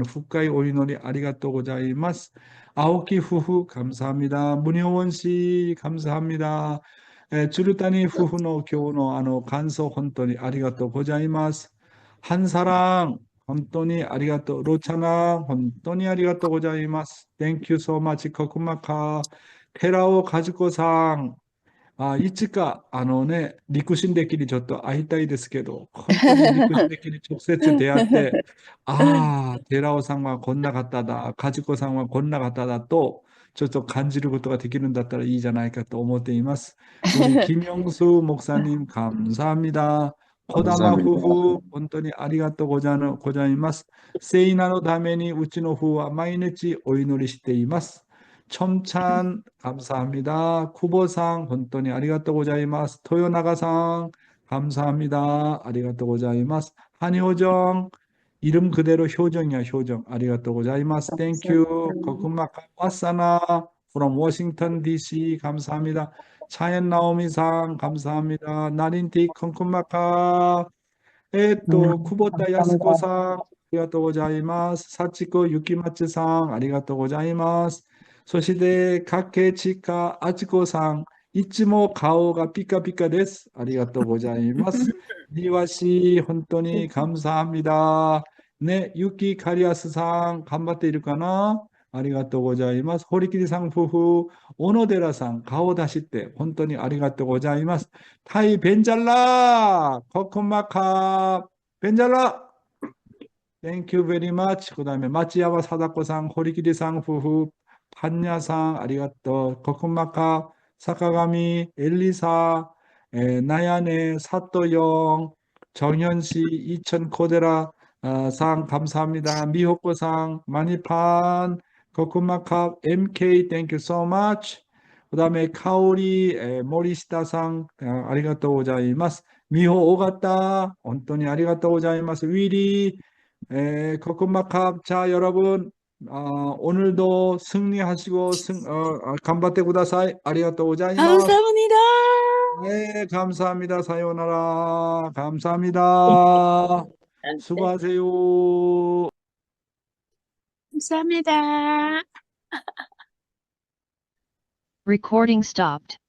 후카이 오이노리 아리가또 고자이마스. 아오키 후후 감사합니다. 문효원 씨 감사합니다. 주르타니 후후노 교노 간소 혼돈이 아리가또 고자이마스. 한사랑 혼돈이 아리가또 로차나 혼돈이 아리가또 고자이마스. 땡큐 소마치 코쿠마카. 테라오 가즈코상いつかね、陸神歴にちょっと会いたいですけど、本当に陸神歴に直接出会って、寺尾さんはこんな方だ、梶子さんはこんな方だと、ちょっと感じることができるんだったらいいじゃないかと思っています。김영수 목사님 감사합니다. 코다마夫婦、本当にありがとうございます。聖なのためにうちの夫は毎日お祈りしています。 첨찬 감사합니다. 쿠보상 혼돈이 아리가또 고자이마스. 토요나가상 감사합니다. 아리가또 고자이마스. 한효정 이름 그대로 효정이야 효정. 아리가또 고자이마스. 땡큐. 거쿤마카 와사나 from 워싱턴 DC 감사합니다. 차엔 나오미상 감사합니다. 나린티 콩쿤마카 쿠보타 야스코상 아리가또 고자이마스. 사치코 유키마츠상 아리가또 고자이마스. そして竹近あちこさんいつも顔がピカピカです。ありがとうございます。庭師本当に감사합니다ね、ユキカリアスさん頑張っているかな。ありがとうございます。堀切さん夫婦、小野寺さん顔を出して本当にありがとうございます。タイベンジャラーココマカベンジャラー Thank you very much. 그 다음에 마치야와 사다코さん、堀切さん夫婦판야상 아리가또 거쿤마카 사카가미 엘리사 나야네 사또영 정현씨 이천코데라 상 감사합니다. 미호코상 마니판 거쿤마카 MK thank you so much. 그 다음에 카오리 모리시타상 아리가또 고자이마스. 미호 오가타 온토니 아리가또 고자이마스. 위리 거쿤마카 자 여러분 오늘도 승리하시고 간바테 구다사이 아리가또 고자이마스. 감사합니다. 네, 감사합니다. 사요나라. 감사합니다. 수고하세요. 감사합니다. Recording stopped.